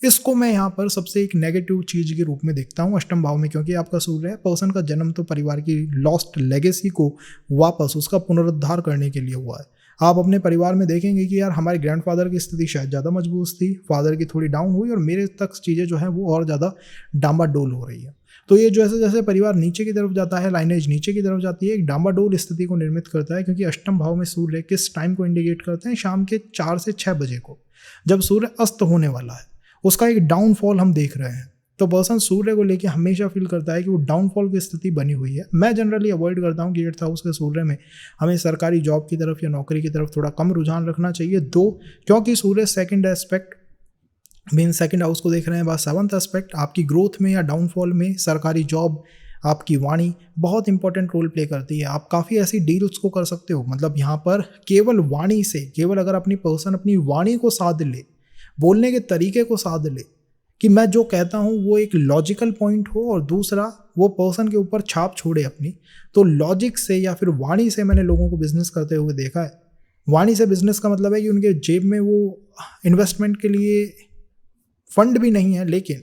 इसको मैं यहाँ पर सबसे एक नेगेटिव चीज़ के रूप में देखता हूँ अष्टम भाव में, क्योंकि आपका सूर्य है। पर्सन का जन्म तो परिवार की लॉस्ट लेगेसी को वापस उसका पुनरुद्धार करने के लिए हुआ है। आप अपने परिवार में देखेंगे कि यार हमारे ग्रैंडफादर की स्थिति शायद ज़्यादा मजबूत थी, फादर की थोड़ी डाउन हुई और मेरे तक चीज़ें जो है वो और ज़्यादा डामाडोल हो रही है। तो ये जैसे जैसे परिवार नीचे की तरफ जाता है, लाइनेज नीचे की तरफ जाती है, एक डामाडोल स्थिति को निर्मित करता है। क्योंकि अष्टम भाव में सूर्य किस टाइम को इंडिकेट करते हैं? शाम के 4 से 6 बजे को, जब सूर्य अस्त होने वाला है, उसका एक डाउनफॉल हम देख रहे हैं। तो पर्सन सूर्य को लेके हमेशा फील करता है कि वो डाउनफॉल की स्थिति बनी हुई है। मैं जनरली अवॉइड करता हूँ कि एट्थ हाउस के सूर्य में हमें सरकारी जॉब की तरफ या नौकरी की तरफ थोड़ा कम रुझान रखना चाहिए। क्योंकि सूर्य second aspect mean second house को देख रहे हैं, बात सेवंथ एस्पेक्ट आपकी ग्रोथ में या डाउनफॉल में सरकारी जॉब, आपकी वाणी बहुत इंपॉर्टेंट रोल प्ले करती है। आप काफ़ी ऐसी डील्स को कर सकते हो, मतलब यहाँ पर केवल वाणी से, केवल अगर अपनी पर्सन अपनी वाणी को साध ले, बोलने के तरीके को साध ले कि मैं जो कहता हूँ वो एक लॉजिकल पॉइंट हो, और दूसरा वो पर्सन के ऊपर छाप छोड़े अपनी, तो लॉजिक से या फिर वाणी से मैंने लोगों को बिजनेस करते हुए देखा है। वाणी से बिजनेस का मतलब है कि उनके जेब में वो इन्वेस्टमेंट के लिए फंड भी नहीं है, लेकिन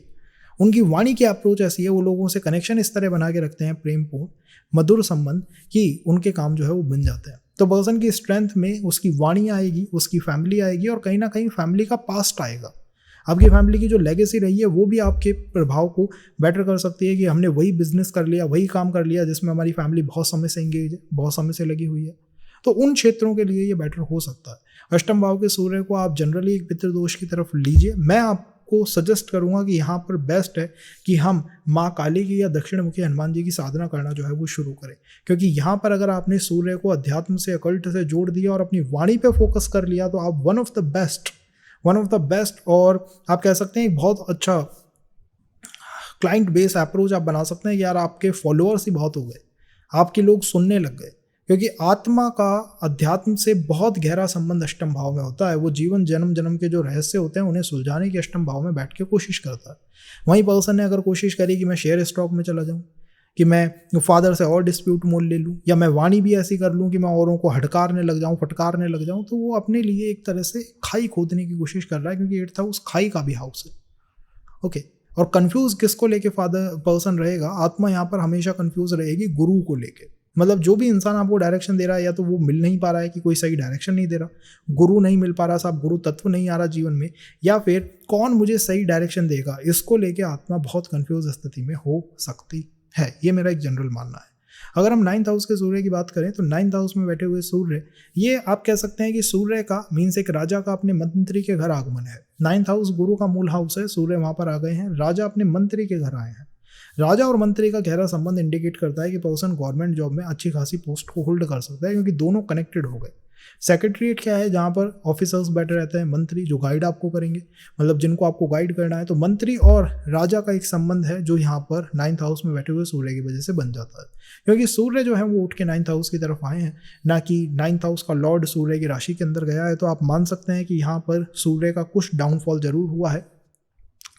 उनकी वाणी की अप्रोच ऐसी है, वो लोगों से कनेक्शन इस तरह बना के रखते हैं, प्रेमपूर्ण मधुर संबंध, कि उनके काम जो है वो बन जाते हैं। तो पर्सन की स्ट्रेंथ में उसकी वाणी आएगी, उसकी फैमिली आएगी, और कहीं ना कहीं फैमिली का पास्ट आएगा। आपकी फैमिली की जो लेगेसी रही है वो भी आपके प्रभाव को बेटर कर सकती है कि हमने वही बिजनेस कर लिया, वही काम कर लिया जिसमें हमारी फैमिली बहुत समय से इंगेज है, बहुत समय से लगी हुई है। तो उन क्षेत्रों के लिए ये बेटर हो सकता है। अष्टम भाव के सूर्य को आप जनरली एक पितृदोष की तरफ लीजिए। मैं आपको सजेस्ट करूंगा कि यहाँ पर बेस्ट है कि हम माँ काली की या दक्षिण मुखी हनुमान जी की साधना करना जो है वो शुरू करें, क्योंकि यहाँ पर अगर आपने सूर्य को अध्यात्म से, अकल्ट से जोड़ दिया और अपनी वाणी पे फोकस कर लिया, तो आप वन ऑफ द बेस्ट और आप कह सकते हैं एक बहुत अच्छा क्लाइंट बेस अप्रोच आप बना सकते हैं। यार आपके फॉलोअर्स ही बहुत हो गए, आपके लोग सुनने लग गए, क्योंकि आत्मा का अध्यात्म से बहुत गहरा संबंध अष्टम भाव में होता है। वो जीवन जन्म जन्म के जो रहस्य होते हैं उन्हें सुलझाने की अष्टम भाव में बैठ के कोशिश करता है। वहीं पर्सन ने अगर कोशिश करी कि मैं शेयर स्टॉक में चला जाऊं, कि मैं फादर से और डिस्प्यूट मोल ले लूं, या मैं वाणी भी ऐसी कर लूं कि मैं औरों को हटकारने लग जाऊं, फटकारने लग जाऊं, तो वो अपने लिए एक तरह से खाई खोदने की कोशिश कर रहा है, क्योंकि 8th हाउस खाई का भी हाउस है। ओके, और कंफ्यूज किसको लेके फादर पर्सन रहेगा? आत्मा यहाँ पर हमेशा कंफ्यूज रहेगी गुरु को लेके। मतलब जो भी इंसान आपको डायरेक्शन दे रहा है, या तो वो मिल नहीं पा रहा है कि कोई सही डायरेक्शन नहीं दे रहा, गुरु नहीं मिल पा रहा, साहब गुरु तत्व नहीं आ रहा जीवन में, या फिर कौन मुझे सही डायरेक्शन देगा, इसको लेके आत्मा बहुत कंफ्यूज स्थिति में हो सकती है। ये मेरा एक जनरल मानना है। अगर हम 9th हाउस के सूर्य की बात करें तो 9th हाउस में बैठे हुए सूर्य, ये आप कह सकते हैं कि सूर्य का मीन्स एक राजा का अपने मंत्री के घर आगमन है। 9th हाउस गुरु का मूल हाउस है, सूर्य वहां पर आ गए हैं, राजा अपने मंत्री के घर आए हैं। राजा और मंत्री का गहरा संबंध इंडिकेट करता है कि पर्सन गवर्नमेंट जॉब में अच्छी खासी पोस्ट को होल्ड कर सकता है, क्योंकि दोनों कनेक्टेड हो गए। सेक्रेटरीट क्या है? जहाँ पर ऑफिसर्स बैठे रहते हैं, मंत्री जो गाइड आपको करेंगे, मतलब जिनको आपको गाइड करना है। तो मंत्री और राजा का एक संबंध है जो यहाँ पर 9th हाउस में बैठे हुए सूर्य की वजह से बन जाता है, क्योंकि सूर्य जो है वो उठ के 9th हाउस की तरफ आए हैं, ना कि 9th हाउस का लॉर्ड सूर्य की राशि के अंदर गया है। तो आप मान सकते हैं कि यहाँ पर सूर्य का कुछ डाउनफॉल जरूर हुआ है,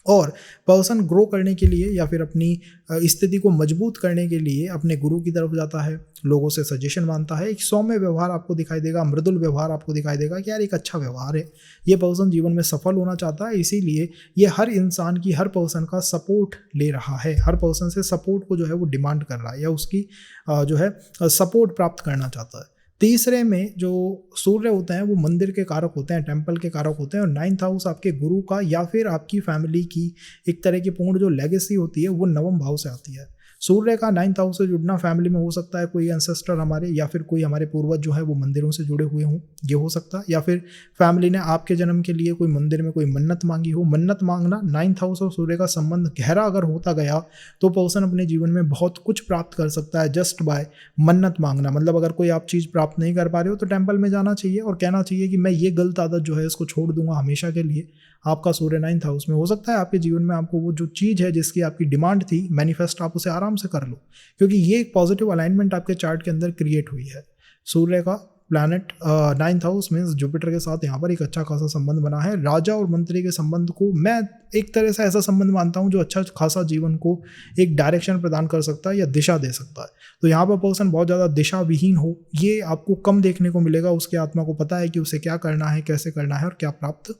और पर्सन ग्रो करने के लिए या फिर अपनी स्थिति को मजबूत करने के लिए अपने गुरु की तरफ जाता है, लोगों से सजेशन मांगता है। एक सौम्य व्यवहार आपको दिखाई देगा, मृदुल व्यवहार आपको दिखाई देगा कि यार एक अच्छा व्यवहार है, ये पर्सन जीवन में सफल होना चाहता है, इसीलिए ये हर इंसान की, हर पर्सन का सपोर्ट ले रहा है, हर पर्सन से सपोर्ट को जो है वो डिमांड कर रहा है, या उसकी जो है सपोर्ट प्राप्त करना चाहता है। तीसरे में जो सूर्य होते हैं वो मंदिर के कारक होते हैं, टेंपल के कारक होते हैं, और 9th हाउस आपके गुरु का या फिर आपकी फैमिली की एक तरह की पूर्ण जो लेगेसी होती है वो 9वें भाव से आती है। सूर्य का 9th हाउस से जुड़ना फैमिली में हो सकता है, कोई एंसेस्टर हमारे या फिर कोई हमारे पूर्वज जो है वो मंदिरों से जुड़े हुए हों, ये हो सकता है, या फिर फैमिली ने आपके जन्म के लिए कोई मंदिर में कोई मन्नत मांगी हो। मन्नत मांगना, 9th हाउस और सूर्य का संबंध गहरा अगर होता गया तो पर्सन अपने जीवन में बहुत कुछ प्राप्त कर सकता है जस्ट बाय मन्नत मांगना। मतलब अगर कोई आप चीज़ प्राप्त नहीं कर पा रहे हो तो टेंपल में जाना चाहिए और कहना चाहिए कि मैं ये गलत आदत जो है इसको छोड़ दूंगा हमेशा के लिए। आपका सूर्य 9th हाउस में हो सकता है, आपके जीवन में आपको वो जो चीज़ है जिसकी आपकी डिमांड थी मैनिफेस्ट, आप उसे आराम से कर लो, क्योंकि ये एक पॉजिटिव अलाइनमेंट आपके चार्ट के अंदर क्रिएट हुई है। सूर्य का प्लैनेट 9th हाउस में जुपिटर के साथ यहाँ पर एक अच्छा खासा संबंध बना है। राजा और मंत्री के संबंध को मैं एक तरह से ऐसा संबंध मानता हूँ जो अच्छा खासा जीवन को एक डायरेक्शन प्रदान कर सकता है या दिशा दे सकता है। तो यहाँ पर पर्सन बहुत ज़्यादा दिशा विहीन हो, ये आपको कम देखने को मिलेगा। उसके आत्मा को पता है कि उसे क्या करना है, कैसे करना है और क्या प्राप्त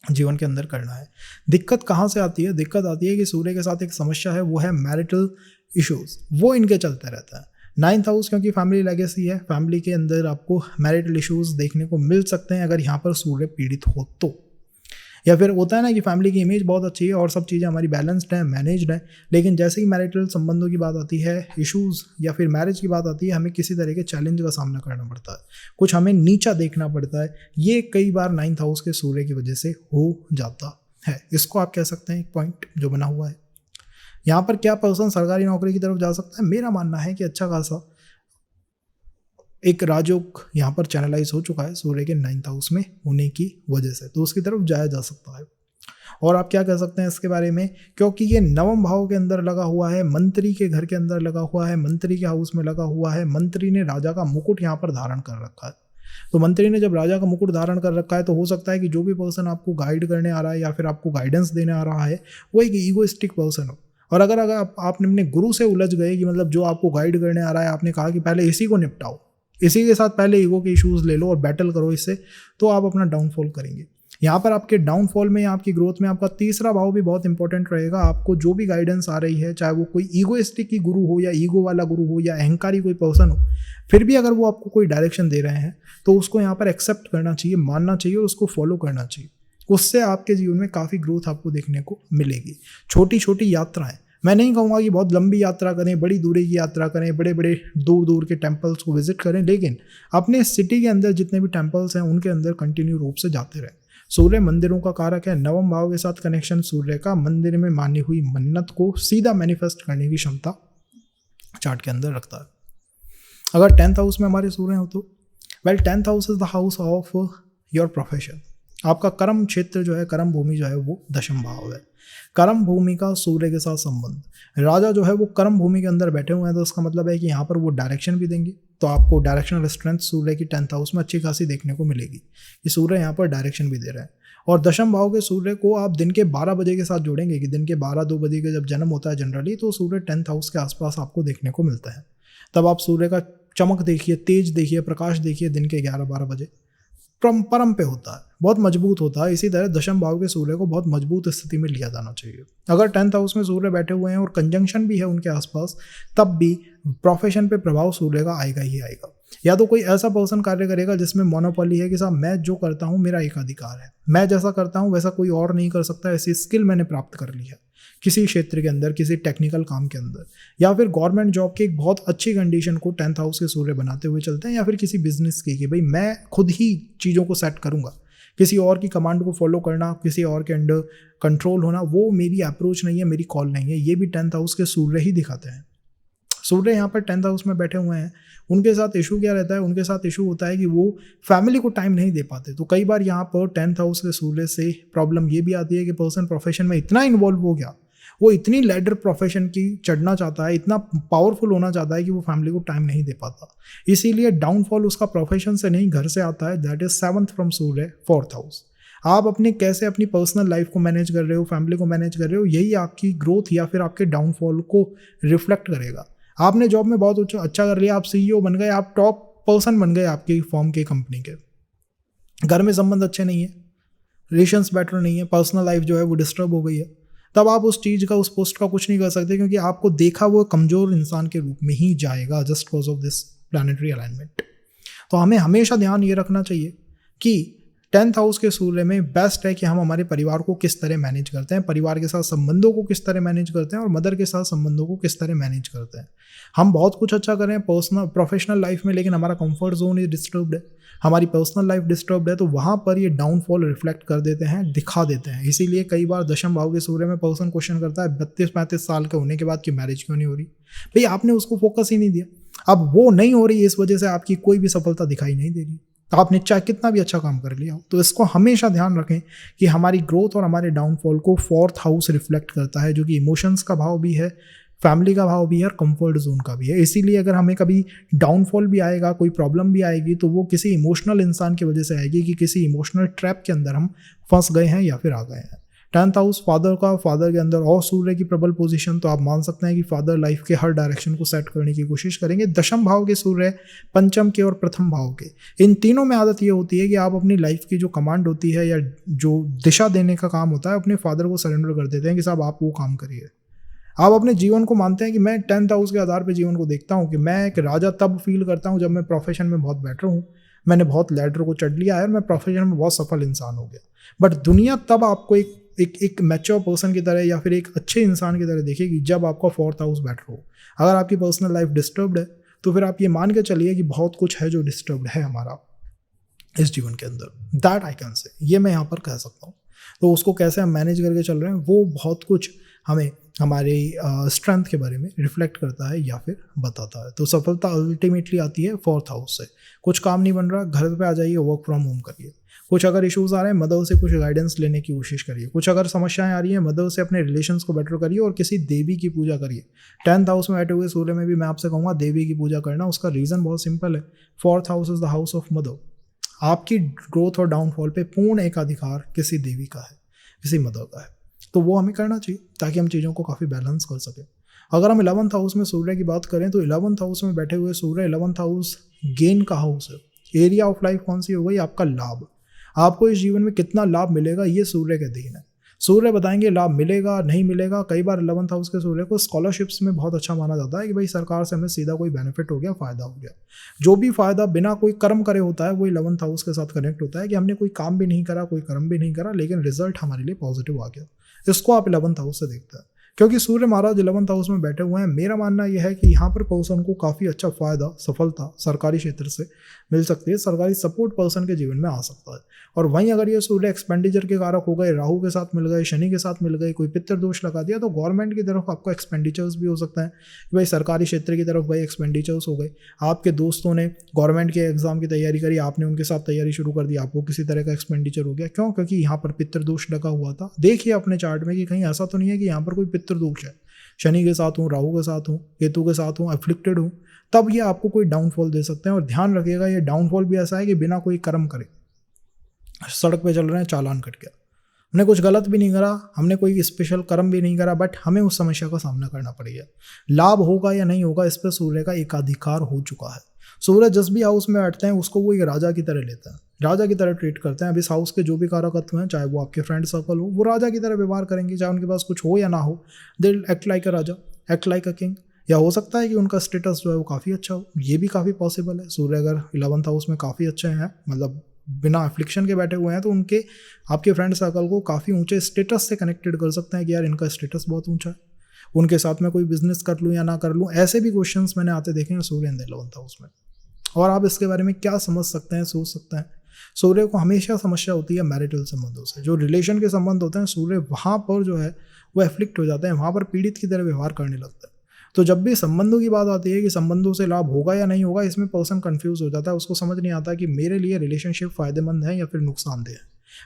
जीवन के अंदर करना है। दिक्कत कहाँ से आती है? दिक्कत आती है कि सूर्य के साथ एक समस्या है, वो है मैरिटल इश्यूज, वो इनके चलते रहता है। 9th हाउस क्योंकि फैमिली लेगेसी है, फैमिली के अंदर आपको मैरिटल इश्यूज देखने को मिल सकते हैं अगर यहाँ पर सूर्य पीड़ित हो तो। या फिर होता है ना कि फैमिली की इमेज बहुत अच्छी है और सब चीज़ें हमारी बैलेंस्ड हैं, मैनेज्ड हैं, लेकिन जैसे ही मैरिटल संबंधों की बात आती है, इश्यूज़ या फिर मैरिज की बात आती है, हमें किसी तरह के चैलेंज का सामना करना पड़ता है, कुछ हमें नीचा देखना पड़ता है। ये कई बार 9th हाउस के सूर्य की वजह से हो जाता है। इसको आप कह सकते हैं एक पॉइंट जो बना हुआ है। यहाँ पर क्या पर्सन सरकारी नौकरी की तरफ जा सकता है? मेरा मानना है कि अच्छा खासा एक राजयोग यहाँ पर चैनलाइज हो चुका है सूर्य के 9th हाउस में होने की वजह से, तो उसकी तरफ जाया जा सकता है। और आप क्या कह सकते हैं इसके बारे में, क्योंकि ये 9वें भाव के अंदर लगा हुआ है, मंत्री के घर के अंदर लगा हुआ है, मंत्री के हाउस में लगा हुआ है, मंत्री ने राजा का मुकुट यहाँ पर धारण कर रखा है। तो मंत्री ने जब राजा का मुकुट धारण कर रखा है तो हो सकता है कि जो भी पर्सन आपको गाइड करने आ रहा है या फिर आपको गाइडेंस देने आ रहा है वो एक ईगोइस्टिक पर्सन हो। और अगर आपने अपने गुरु से उलझ गए कि मतलब जो आपको गाइड करने आ रहा है, आपने कहा कि पहले इसी को निपटाओ इसी के साथ पहले ईगो के इश्यूज ले लो और बैटल करो इससे, तो आप अपना डाउनफॉल करेंगे। यहाँ पर आपके डाउनफॉल में या आपकी ग्रोथ में आपका तीसरा भाव भी बहुत इंपॉर्टेंट रहेगा। आपको जो भी गाइडेंस आ रही है, चाहे वो कोई ईगोइस्टिक की गुरु हो या ईगो वाला गुरु हो या अहंकारी कोई पर्सन हो, फिर भी अगर वो आपको कोई डायरेक्शन दे रहे हैं तो उसको यहाँ पर एक्सेप्ट करना चाहिए, मानना चाहिए और उसको फॉलो करना चाहिए। उससे आपके जीवन में काफ़ी ग्रोथ आपको देखने को मिलेगी। छोटी छोटी यात्राएं, मैं नहीं कहूँगा कि बहुत लंबी यात्रा करें, बड़ी दूरी की यात्रा करें, बड़े बड़े दूर दूर के टेम्पल्स को विजिट करें, लेकिन अपने सिटी के अंदर जितने भी टेम्पल्स हैं उनके अंदर कंटिन्यू रूप से जाते रहें। सूर्य मंदिरों का कारक है। नवम भाव के साथ कनेक्शन सूर्य का मंदिर में मानी हुई मन्नत को सीधा मैनिफेस्ट करने की क्षमता चार्ट के अंदर रखता है। अगर 10th हाउस में हमारे सूर्य हो तो 10th house is the house of your profession. आपका कर्म क्षेत्र जो है, कर्म भूमि जो है वो दशम भाव है। कर्म भूमि का सूर्य के साथ संबंध, राजा जो है वो कर्म भूमि के अंदर बैठे हुए हैं, तो उसका मतलब है कि यहाँ पर वो डायरेक्शन भी देंगे। तो आपको डायरेक्शनल स्ट्रेंथ सूर्य की 10th हाउस में अच्छी खासी देखने को मिलेगी कि सूर्य यहाँ पर डायरेक्शन भी दे रहे हैं। और दशम भाव के सूर्य को आप दिन के 12 बजे के साथ जोड़ेंगे कि दिन के 12-2 बजे का जब जन्म होता है जनरली, तो सूर्य 10th हाउस के आसपास आपको देखने को मिलता है। तब आप सूर्य का चमक देखिए, तेज देखिए, प्रकाश देखिए दिन के 11-12 बजे परम पे होता है, बहुत मजबूत होता है। इसी तरह दशम भाव के सूर्य को बहुत मजबूत स्थिति में लिया जाना चाहिए। अगर 10th हाउस में सूर्य बैठे हुए हैं और कंजंक्शन भी है उनके आसपास, तब भी प्रोफेशन पे प्रभाव सूर्य का आएगा ही आएगा। या तो कोई ऐसा पर्सन कार्य करेगा जिसमें मोनोपोली है कि साहब मैं जो करता हूँ मेरा एकाधिकार है, मैं जैसा करता हूँ वैसा कोई और नहीं कर सकता, ऐसी स्किल मैंने प्राप्त कर ली है किसी क्षेत्र के अंदर, किसी टेक्निकल काम के अंदर, या फिर गवर्नमेंट जॉब की एक बहुत अच्छी कंडीशन को 10th हाउस के सूर्य बनाते हुए चलते हैं, या फिर किसी बिजनेस की कि भाई मैं खुद ही चीज़ों को सेट करूँगा। किसी और की कमांड को फॉलो करना, किसी और के अंडर कंट्रोल होना, वो मेरी अप्रोच नहीं है, मेरी कॉल नहीं है। ये भी 10th हाउस के सूर्य ही दिखाते हैं। सूर्य यहाँ पर 10th हाउस में बैठे हुए हैं, उनके साथ इशू क्या रहता है? उनके साथ इशू होता है कि वो फैमिली को टाइम नहीं दे पाते। तो कई बार यहाँ पर 10th हाउस के सूर्य से प्रॉब्लम ये भी आती है कि पर्सन प्रोफेशन में इतना इन्वॉल्व हो गया, वो इतनी लैडर प्रोफेशन की चढ़ना चाहता है, इतना पावरफुल होना चाहता है कि वो फैमिली को टाइम नहीं दे पाता। इसीलिए डाउनफॉल उसका प्रोफेशन से नहीं घर से आता है। That is 7th from Surya 4th house. आप अपने कैसे अपनी पर्सनल लाइफ को मैनेज कर रहे हो, फैमिली को मैनेज कर रहे हो, यही आपकी ग्रोथ या फिर आपके डाउनफॉल को रिफ्लेक्ट करेगा। आपने जॉब में बहुत अच्छा कर लिया, आप CEO बन गए, आप टॉप पर्सन बन गए आपकी फॉर्म के, कंपनी के, घर में संबंध अच्छे नहीं है, रिलेशंस बेटर नहीं है, पर्सनल लाइफ जो है वो डिस्टर्ब हो गई है, तब आप उस चीज़ का, उस पोस्ट का कुछ नहीं कर सकते, क्योंकि आपको देखा वो कमज़ोर इंसान के रूप में ही जाएगा just because of this planetary alignment. तो हमें हमेशा ध्यान ये रखना चाहिए कि 10th हाउस के सूर्य में बेस्ट है कि हम हमारे परिवार को किस तरह मैनेज करते हैं, परिवार के साथ संबंधों को किस तरह मैनेज करते हैं और मदर के साथ संबंधों को किस तरह मैनेज करते हैं। हम बहुत कुछ अच्छा करें पर्सनल प्रोफेशनल लाइफ में, लेकिन हमारा कंफर्ट जोन ही डिस्टर्ब्ड है, हमारी पर्सनल लाइफ डिस्टर्ब्ड है, तो वहाँ पर ये डाउनफॉल रिफ्लेक्ट कर देते हैं, दिखा देते हैं। इसीलिए कई बार दशम भाव के सूर्य में पर्सन क्वेश्चन करता है 32-35 साल के होने के बाद कि मैरिज क्यों नहीं हो रही। भाई आपने उसको फोकस ही नहीं दिया, अब वो नहीं हो रही, इस वजह से आपकी कोई भी सफलता दिखाई नहीं दे रही। आपने चाहे कितना भी अच्छा काम कर लिया हो। तो इसको हमेशा ध्यान रखें कि हमारी ग्रोथ और हमारे डाउनफॉल को 4th हाउस रिफ्लेक्ट करता है, जो कि इमोशंस का भाव भी है, फैमिली का भाव भी है और कंफर्ट जोन का भी है। इसीलिए अगर हमें कभी डाउनफॉल भी आएगा, कोई प्रॉब्लम भी आएगी, तो वो किसी इमोशनल इंसान की वजह से आएगी कि किसी इमोशनल ट्रैप के अंदर हम फंस गए हैं या फिर आ गए हैं। 10th हाउस फादर का, फादर के अंदर और सूर्य की प्रबल पोजीशन, तो आप मान सकते हैं कि फादर लाइफ के हर डायरेक्शन को सेट करने की कोशिश करेंगे। दशम भाव के सूर्य, पंचम के और प्रथम भाव के, इन तीनों में आदत ये होती है कि आप अपनी लाइफ की जो कमांड होती है या जो दिशा देने का काम होता है, अपने फादर को सरेंडर कर देते हैं कि साहब आप वो काम करिए। आप अपने जीवन को मानते हैं कि मैं 10th हाउस के आधार पर जीवन को देखता हूँ कि मैं एक राजा तब फील करता हूँ जब मैं प्रोफेशन में बहुत बेटर हूँ, मैंने बहुत लैडर को चढ़ लिया है और मैं प्रोफेशन में बहुत सफल इंसान हो गया। बट दुनिया तब आपको एक मैच्योर पर्सन की तरह या फिर एक अच्छे इंसान की तरह देखेगी जब आपका 4th हाउस बेटर हो। अगर आपकी पर्सनल लाइफ डिस्टर्ब्ड है तो फिर आप ये मान के चलिए कि बहुत कुछ है जो डिस्टर्ब्ड है हमारा इस जीवन के अंदर। दैट आई कैन से, ये मैं यहाँ पर कह सकता हूँ। तो उसको कैसे हम मैनेज करके चल रहे हैं वो बहुत कुछ हमें हमारे स्ट्रेंथ के बारे में रिफ्लेक्ट करता है या फिर बताता है। तो सफलता अल्टीमेटली आती है 4th हाउस से। कुछ काम नहीं बन रहा, घर पे आ जाइए, वर्क फ्रॉम होम करिए। कुछ अगर इश्यूज आ रहे हैं, मदर से कुछ गाइडेंस लेने की कोशिश करिए। कुछ अगर समस्याएं आ रही हैं, मदर से अपने रिलेशंस को बेटर करिए और किसी देवी की पूजा करिए। 10th हाउस में बैठे हुए सूर्य में भी मैं आपसे कहूँगा देवी की पूजा करना। उसका रीज़न बहुत सिंपल है, 4th house is the house of mother. आपकी ग्रोथ और डाउनफॉल पे पूर्ण एकाधिकार किसी देवी का है, किसी मदर का है, तो वो हमें करना चाहिए ताकि हम चीज़ों को काफ़ी बैलेंस कर सकें। अगर हम 11th हाउस में सूर्य की बात करें तो 11th हाउस में बैठे हुए सूर्य 11th हाउस गेन का हाउस है। एरिया ऑफ लाइफ कौन सी हो गई? आपका लाभ। आपको इस जीवन में कितना लाभ मिलेगा ये सूर्य के अधीन है। सूर्य बताएंगे लाभ मिलेगा नहीं मिलेगा। कई बार 11th हाउस के सूर्य को स्कॉलरशिप्स में बहुत अच्छा माना जाता है कि भाई सरकार से हमें सीधा कोई बेनिफिट हो गया, फायदा हो गया। जो भी फायदा बिना कोई कर्म करे होता है वो 11th हाउस के साथ कनेक्ट होता है कि हमने कोई काम भी नहीं करा, कोई कर्म भी नहीं करा, लेकिन रिजल्ट हमारे लिए पॉजिटिव आ गया। इसको आप 11th हाउस से देखते हैं, क्योंकि सूर्य महाराज 11th हाउस में बैठे हुए हैं। मेरा मानना यह है कि यहाँ पर पर्सन को काफ़ी अच्छा फायदा, सफलता सरकारी क्षेत्र से मिल सकती है। सरकारी सपोर्ट पर्सन के जीवन में आ सकता है। और वहीं अगर ये सूर्य एक्सपेंडिचर के कारक हो गए, राहु के साथ मिल गए, शनि के साथ मिल गए, कोई पितृ दोष लगा दिया, तो गवर्नमेंट की तरफ आपको एक्सपेंडिचर्स भी हो सकता है कि भाई सरकारी क्षेत्र की तरफ भाई एक्सपेंडिचर्स हो गए। आपके दोस्तों ने गवर्नमेंट के एग्जाम की तैयारी करी, आपने उनके साथ तैयारी शुरू कर दी, आपको किसी तरह का एक्सपेंडिचर हो गया। क्यों? क्योंकि यहाँ पर पितृ दोष लगा हुआ था। देखिए अपने चार्ट में कि कहीं ऐसा तो नहीं है कि यहाँ पर कोई पितृ दोष है, शनि के साथ हूँ, राहु के साथ हूँ, केतु के साथ हूँ, अफ्लिक्टेड हूँ, तब ये आपको कोई डाउनफॉल दे सकते हैं। और ध्यान रखिएगा ये डाउनफॉल भी ऐसा है कि बिना कोई कर्म करे, सड़क पे चल रहे हैं, चालान कट गया, हमने कुछ गलत भी नहीं करा, हमने कोई स्पेशल कर्म भी नहीं करा, बट हमें उस समस्या का सामना करना पड़ेगा। लाभ होगा या नहीं होगा, इस पर सूर्य का एकाधिकार हो चुका है। सूर्य जिस भी हाउस में बैठते हैं उसको वो एक राजा की तरह लेता है, राजा की तरह ट्रीट करते हैं। अब इस हाउस के जो भी कारकत्व हैं, चाहे वो आपके फ्रेंड सर्कल हो, वो राजा की तरह व्यवहार करेंगे, चाहे उनके पास कुछ हो या ना हो। They act like a Raja, act like a king. या हो सकता है कि उनका स्टेटस जो है वो काफ़ी अच्छा हो, ये भी काफ़ी पॉसिबल है। सूर्य अगर 11th हाउस में काफ़ी अच्छे हैं, मतलब बिना अफ्लिक्शन के बैठे हुए हैं, तो उनके आपके फ्रेंड सर्कल को काफ़ी ऊंचे स्टेटस से कनेक्टेड कर सकते हैं कि यार इनका स्टेटस बहुत ऊंचा है, उनके साथ में कोई बिजनेस कर लूँ या ना कर लूँ। ऐसे भी क्वेश्चंस मैंने आते देखे हैं सूर्य इन द 11th हाउस में। और आप इसके बारे में क्या समझ सकते हैं, सोच सकते हैं? सूर्य को हमेशा समस्या होती है मैरिटल संबंधों से। जो रिलेशन के संबंध होते हैं, सूर्य वहाँ पर जो है वो एफ्लिक्ट हो जाते हैं, वहाँ पर पीड़ित की तरह व्यवहार करने लगता है। तो जब भी संबंधों की बात आती है कि संबंधों से लाभ होगा या नहीं होगा, इसमें पर्सन कंफ्यूज हो जाता है। उसको समझ नहीं आता कि मेरे लिए रिलेशनशिप फायदेमंद है या फिर नुकसानदेह है,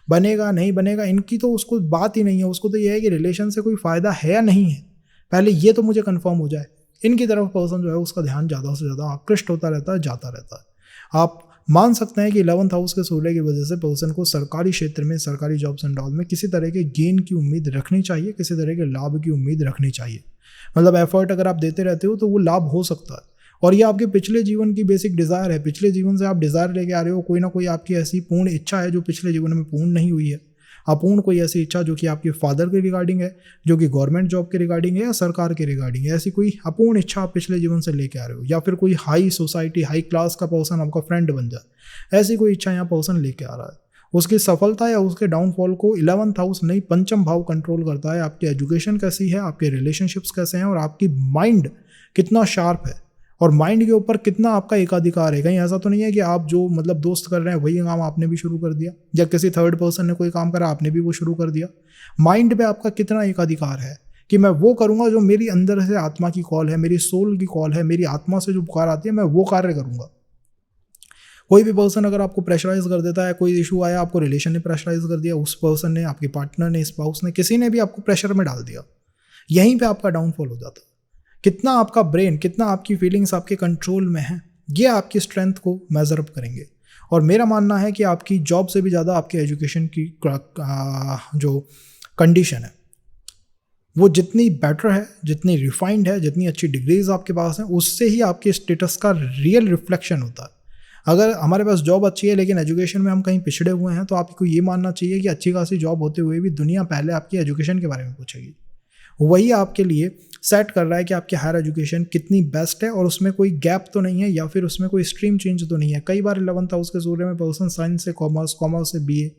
बनेगा नहीं बनेगा, इनकी तो उसको बात ही नहीं है। उसको तो यह है कि रिलेशन से कोई फायदा है या नहीं है, पहले ये तो मुझे कंफर्म हो जाए। इनकी तरफ पर्सन जो है उसका ध्यान ज़्यादा से ज़्यादा आकृष्ट होता रहता है, जाता रहता है। आप मान सकते हैं कि 11th हाउस के सूर्य की वजह से पर्सन को सरकारी क्षेत्र में, सरकारी जॉब्स एंड ऑल में किसी तरह के गेन की उम्मीद रखनी चाहिए, किसी तरह के लाभ की उम्मीद रखनी चाहिए। मतलब एफर्ट अगर आप देते रहते हो तो वो लाभ हो सकता है। और ये आपके पिछले जीवन की बेसिक डिज़ायर है, पिछले जीवन से आप डिज़ायर लेके आ रहे हो। कोई ना कोई आपकी ऐसी पूर्ण इच्छा है जो पिछले जीवन में पूर्ण नहीं हुई है। अपूर्ण कोई ऐसी इच्छा जो कि आपके फादर के रिगार्डिंग है, जो कि गवर्नमेंट जॉब के रिगार्डिंग है या सरकार के रिगार्डिंग है, ऐसी कोई अपूर्ण इच्छा आप पिछले जीवन से लेके आ रहे हो। या फिर कोई हाई सोसाइटी, हाई क्लास का पर्सन आपका फ्रेंड बन जाए, ऐसी कोई इच्छा यहाँ पर्सन लेके आ रहा है। उसकी सफलता या उसके डाउनफॉल को 11th हाउस नहीं, पंचम भाव कंट्रोल करता है। आपकी एजुकेशन कैसी है, आपके रिलेशनशिप्स कैसे हैं, और आपकी माइंड कितना शार्प है, और माइंड के ऊपर कितना आपका एकाधिकार है। कहीं ऐसा तो नहीं है कि आप जो मतलब दोस्त कर रहे हैं वही काम आपने भी शुरू कर दिया, या किसी थर्ड पर्सन ने कोई काम करा आपने भी वो शुरू कर दिया। माइंड पे आपका कितना एकाधिकार है कि मैं वो करूँगा जो मेरी अंदर से आत्मा की कॉल है, मेरी सोल की कॉल है, मेरी आत्मा से जो पुकार आती है, मैं वो कार्य करूँगा। कोई भी पर्सन अगर आपको प्रेशराइज कर देता है, कोई इशू आया, आपको रिलेशन ने प्रेशराइज कर दिया, उस पर्सन ने, आपके पार्टनर ने, स्पाउस ने, किसी ने भी आपको प्रेशर में डाल दिया, यहीं पे आपका डाउनफॉल हो जाता है। कितना आपका ब्रेन, कितना आपकी फीलिंग्स आपके कंट्रोल में है, ये आपकी स्ट्रेंथ को मेजर अप करेंगे। और मेरा मानना है कि आपकी जॉब से भी ज़्यादा आपके एजुकेशन की जो कंडीशन है वो जितनी बेटर है, जितनी रिफाइंड है, जितनी अच्छी डिग्रीज आपके पास हैं, उससे ही आपके स्टेटस का रियल रिफ्लेक्शन होता है। अगर हमारे पास जॉब अच्छी है लेकिन एजुकेशन में हम कहीं पिछड़े हुए हैं, तो आपको ये मानना चाहिए कि अच्छी खासी जॉब होते हुए भी दुनिया पहले आपकी एजुकेशन के बारे में पूछेगी। वही आपके लिए सेट कर रहा है कि आपकी हायर एजुकेशन कितनी बेस्ट है, और उसमें कोई गैप तो नहीं है, या फिर उसमें कोई स्ट्रीम चेंज तो नहीं है। कई बार 11th हाउस के सूर्य में पर्सन साइंस से कॉमर्स, कॉमर्स से BA,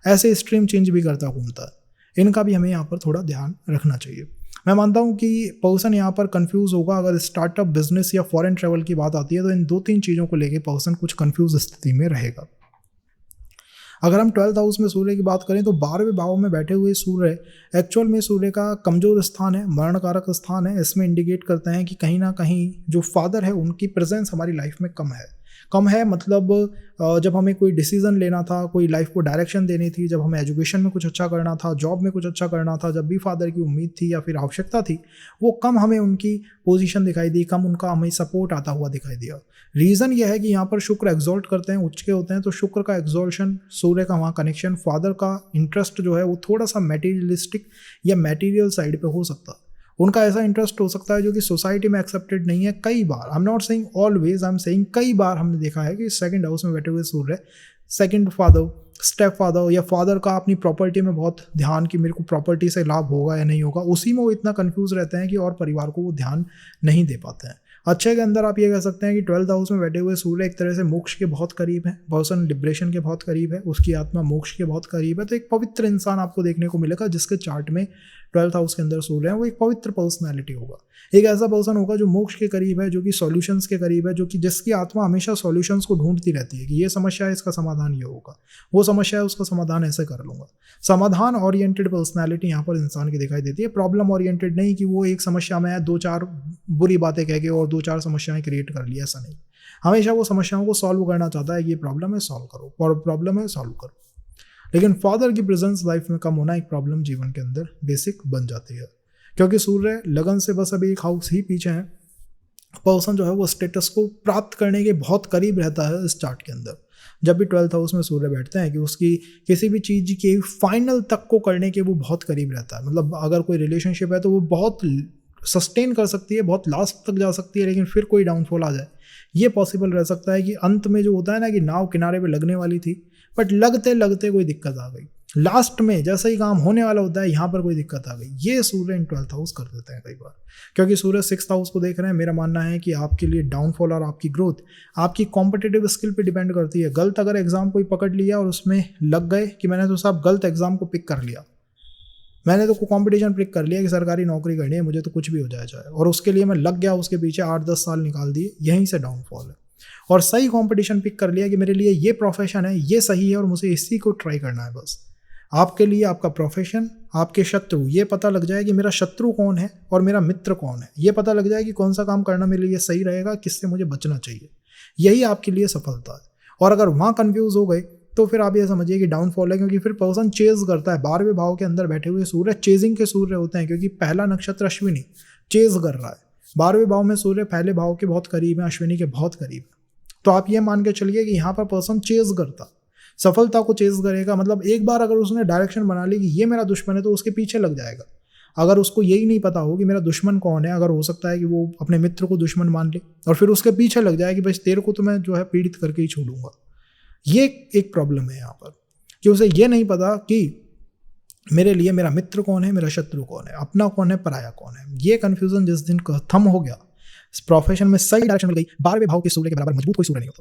ऐसे स्ट्रीम चेंज भी करता घूमता है। इनका भी हमें यहाँ पर थोड़ा ध्यान रखना चाहिए। मैं मानता हूँ कि पर्सन यहाँ पर कंफ्यूज होगा। अगर स्टार्टअप, बिजनेस या फॉरेन ट्रैवल की बात आती है तो इन 2-3 चीज़ों को लेके पर्सन कुछ कंफ्यूज स्थिति में रहेगा। अगर हम 12th हाउस में सूर्य की बात करें तो 12वें भाव में बैठे हुए सूर्य एक्चुअल में सूर्य का कमजोर स्थान है, मरणकारक स्थान है। इसमें इंडिकेट करते हैं कि कहीं ना कहीं जो फादर है उनकी प्रेजेंस हमारी लाइफ में कम है। मतलब जब हमें कोई डिसीजन लेना था, कोई लाइफ को डायरेक्शन देनी थी, जब हमें एजुकेशन में कुछ अच्छा करना था, जॉब में कुछ अच्छा करना था, जब भी फादर की उम्मीद थी या फिर आवश्यकता थी, वो कम हमें उनकी पोजीशन दिखाई दी, कम उनका हमें सपोर्ट आता हुआ दिखाई दिया। रीज़न यह है कि यहाँ पर शुक्र एग्जॉल्ट करते हैं, उच्च के होते हैं, तो शुक्र का एग्जॉल्शन, सूर्य का वहाँ कनेक्शन, फादर का इंटरेस्ट जो है वो थोड़ा सा मटेरियलिस्टिक या मटेरियल साइड पे हो सकता है। उनका ऐसा इंटरेस्ट हो सकता है जो कि सोसाइटी में एक्सेप्टेड नहीं है। कई बार, I am not saying always, I am saying कई बार हमने देखा है कि सेकंड हाउस में बैठे हुए सूर्य, सेकंड फादर, स्टेप फादर या फादर का अपनी प्रॉपर्टी में बहुत ध्यान कि मेरे को प्रॉपर्टी से लाभ होगा या नहीं होगा, उसी में वो इतना कंफ्यूज रहते हैं कि और परिवार को वो ध्यान नहीं दे पाते हैं। अच्छे के अंदर आप ये कह सकते हैं कि 12th हाउस में बैठे हुए सूर्य एक तरह से मोक्ष के बहुत करीब है, पर्सन लिबरेशन के बहुत करीब है, उसकी आत्मा मोक्ष के बहुत करीब है। तो एक पवित्र इंसान आपको देखने को मिलेगा जिसके चार्ट में 12th हाउस के अंदर सूर्य है, वो एक पवित्र पर्सनैलिटी होगा, एक ऐसा पर्सन होगा जो मोक्ष के करीब है, जो कि सॉल्यूशंस के करीब है, जो कि जिसकी आत्मा हमेशा सॉल्यूशंस को ढूंढती रहती है कि ये समस्या है, इसका समाधान ये होगा, वो समस्या है, उसका समाधान ऐसे कर लूंगा। समाधान ओरिएंटेड पर्सनैलिटी यहाँ पर इंसान की दिखाई देती है, प्रॉब्लम ओरिएंटेड नहीं कि वो एक समस्या में है, 2-4 बुरी बातें कह के और 2-4 समस्याएं क्रिएट कर ली, ऐसा नहीं। हमेशा वो समस्याओं को सॉल्व करना चाहता है कि ये प्रॉब्लम है, सॉल्व करो, और प्रॉब्लम है, सॉल्व करो। लेकिन फादर की प्रेजेंस लाइफ में कम होना एक प्रॉब्लम जीवन के अंदर बेसिक बन जाती है, क्योंकि सूर्य लगन से बस अभी एक हाउस ही पीछे है। पर्सन जो है वो स्टेटस को प्राप्त करने के बहुत करीब रहता है इस चार्ट के अंदर। जब भी 12th हाउस में सूर्य बैठते हैं कि उसकी किसी भी चीज़ के फाइनल तक को करने के वो बहुत करीब रहता है। मतलब अगर कोई रिलेशनशिप है तो वो बहुत सस्टेन कर सकती है, बहुत लास्ट तक जा सकती है, लेकिन फिर कोई डाउनफॉल आ जाए, ये पॉसिबल रह सकता है कि अंत में जो होता है ना कि नाव किनारे पे लगने वाली थी, बट लगते लगते कोई दिक्कत आ गई, लास्ट में जैसा ही काम होने वाला होता है यहाँ पर कोई दिक्कत आ गई। ये सूर्य इन 12th हाउस कर देते हैं कई बार, क्योंकि सूर्य 6th हाउस को देख रहे हैं। मेरा मानना है कि आपके लिए डाउनफॉल और आपकी ग्रोथ आपकी कॉम्पिटिटिव स्किल पे डिपेंड करती है। गलत अगर एग्जाम कोई पकड़ लिया और उसमें लग गए कि मैंने तो साहब गलत एग्जाम को पिक कर लिया, मैंने तो कॉम्पिटिशन पिक कर लिया कि सरकारी नौकरी करनी है, मुझे तो कुछ भी हो जाए, और उसके लिए मैं लग गया, उसके पीछे 8-10 साल निकाल दिए, यहीं से डाउनफॉल है। और सही कॉम्पिटिशन पिक कर लिया कि मेरे लिए ये प्रोफेशन है, ये सही है और मुझे इसी को ट्राई करना है बस। आपके लिए आपका प्रोफेशन, आपके शत्रु, ये पता लग जाए कि मेरा शत्रु कौन है और मेरा मित्र कौन है, ये पता लग जाए कि कौन सा काम करना मेरे लिए सही रहेगा, किससे मुझे बचना चाहिए, यही आपके लिए सफलता है। और अगर वहाँ कन्फ्यूज हो गए तो फिर आप ये समझिए कि डाउनफॉल है, क्योंकि फिर पर्सन चेज करता है। 12वें भाव के अंदर बैठे हुए सूर्य चेजिंग के सूर्य होते हैं, क्योंकि पहला नक्षत्र अश्विनी चेज कर रहा है। 12वें भाव में सूर्य पहले भाव के बहुत करीब है, अश्विनी के बहुत करीब है। तो आप ये मान के चलिए कि यहाँ पर पर्सन चेज करता, सफलता को चेज करेगा। मतलब एक बार अगर उसने डायरेक्शन बना ली कि ये मेरा दुश्मन है, तो उसके पीछे लग जाएगा। अगर उसको यही नहीं पता हो कि मेरा दुश्मन कौन है, अगर हो सकता है कि वो अपने मित्र को दुश्मन मान ले और फिर उसके पीछे लग जाए कि बस तेरे को तो मैं जो है पीड़ित करके ही छोड़ूंगा। ये एक प्रॉब्लम है यहाँ पर कि उसे ये नहीं पता कि मेरे लिए मेरा मित्र कौन है, मेरा शत्रु कौन है, अपना कौन है, पराया कौन है। ये कंफ्यूजन जिस दिन खत्म हो गया, प्रोफेशन में सही डायरेक्शन मिल गई, 12वें भाव के सूर्य के बराबर मजबूत कोई सूर्य नहीं होता।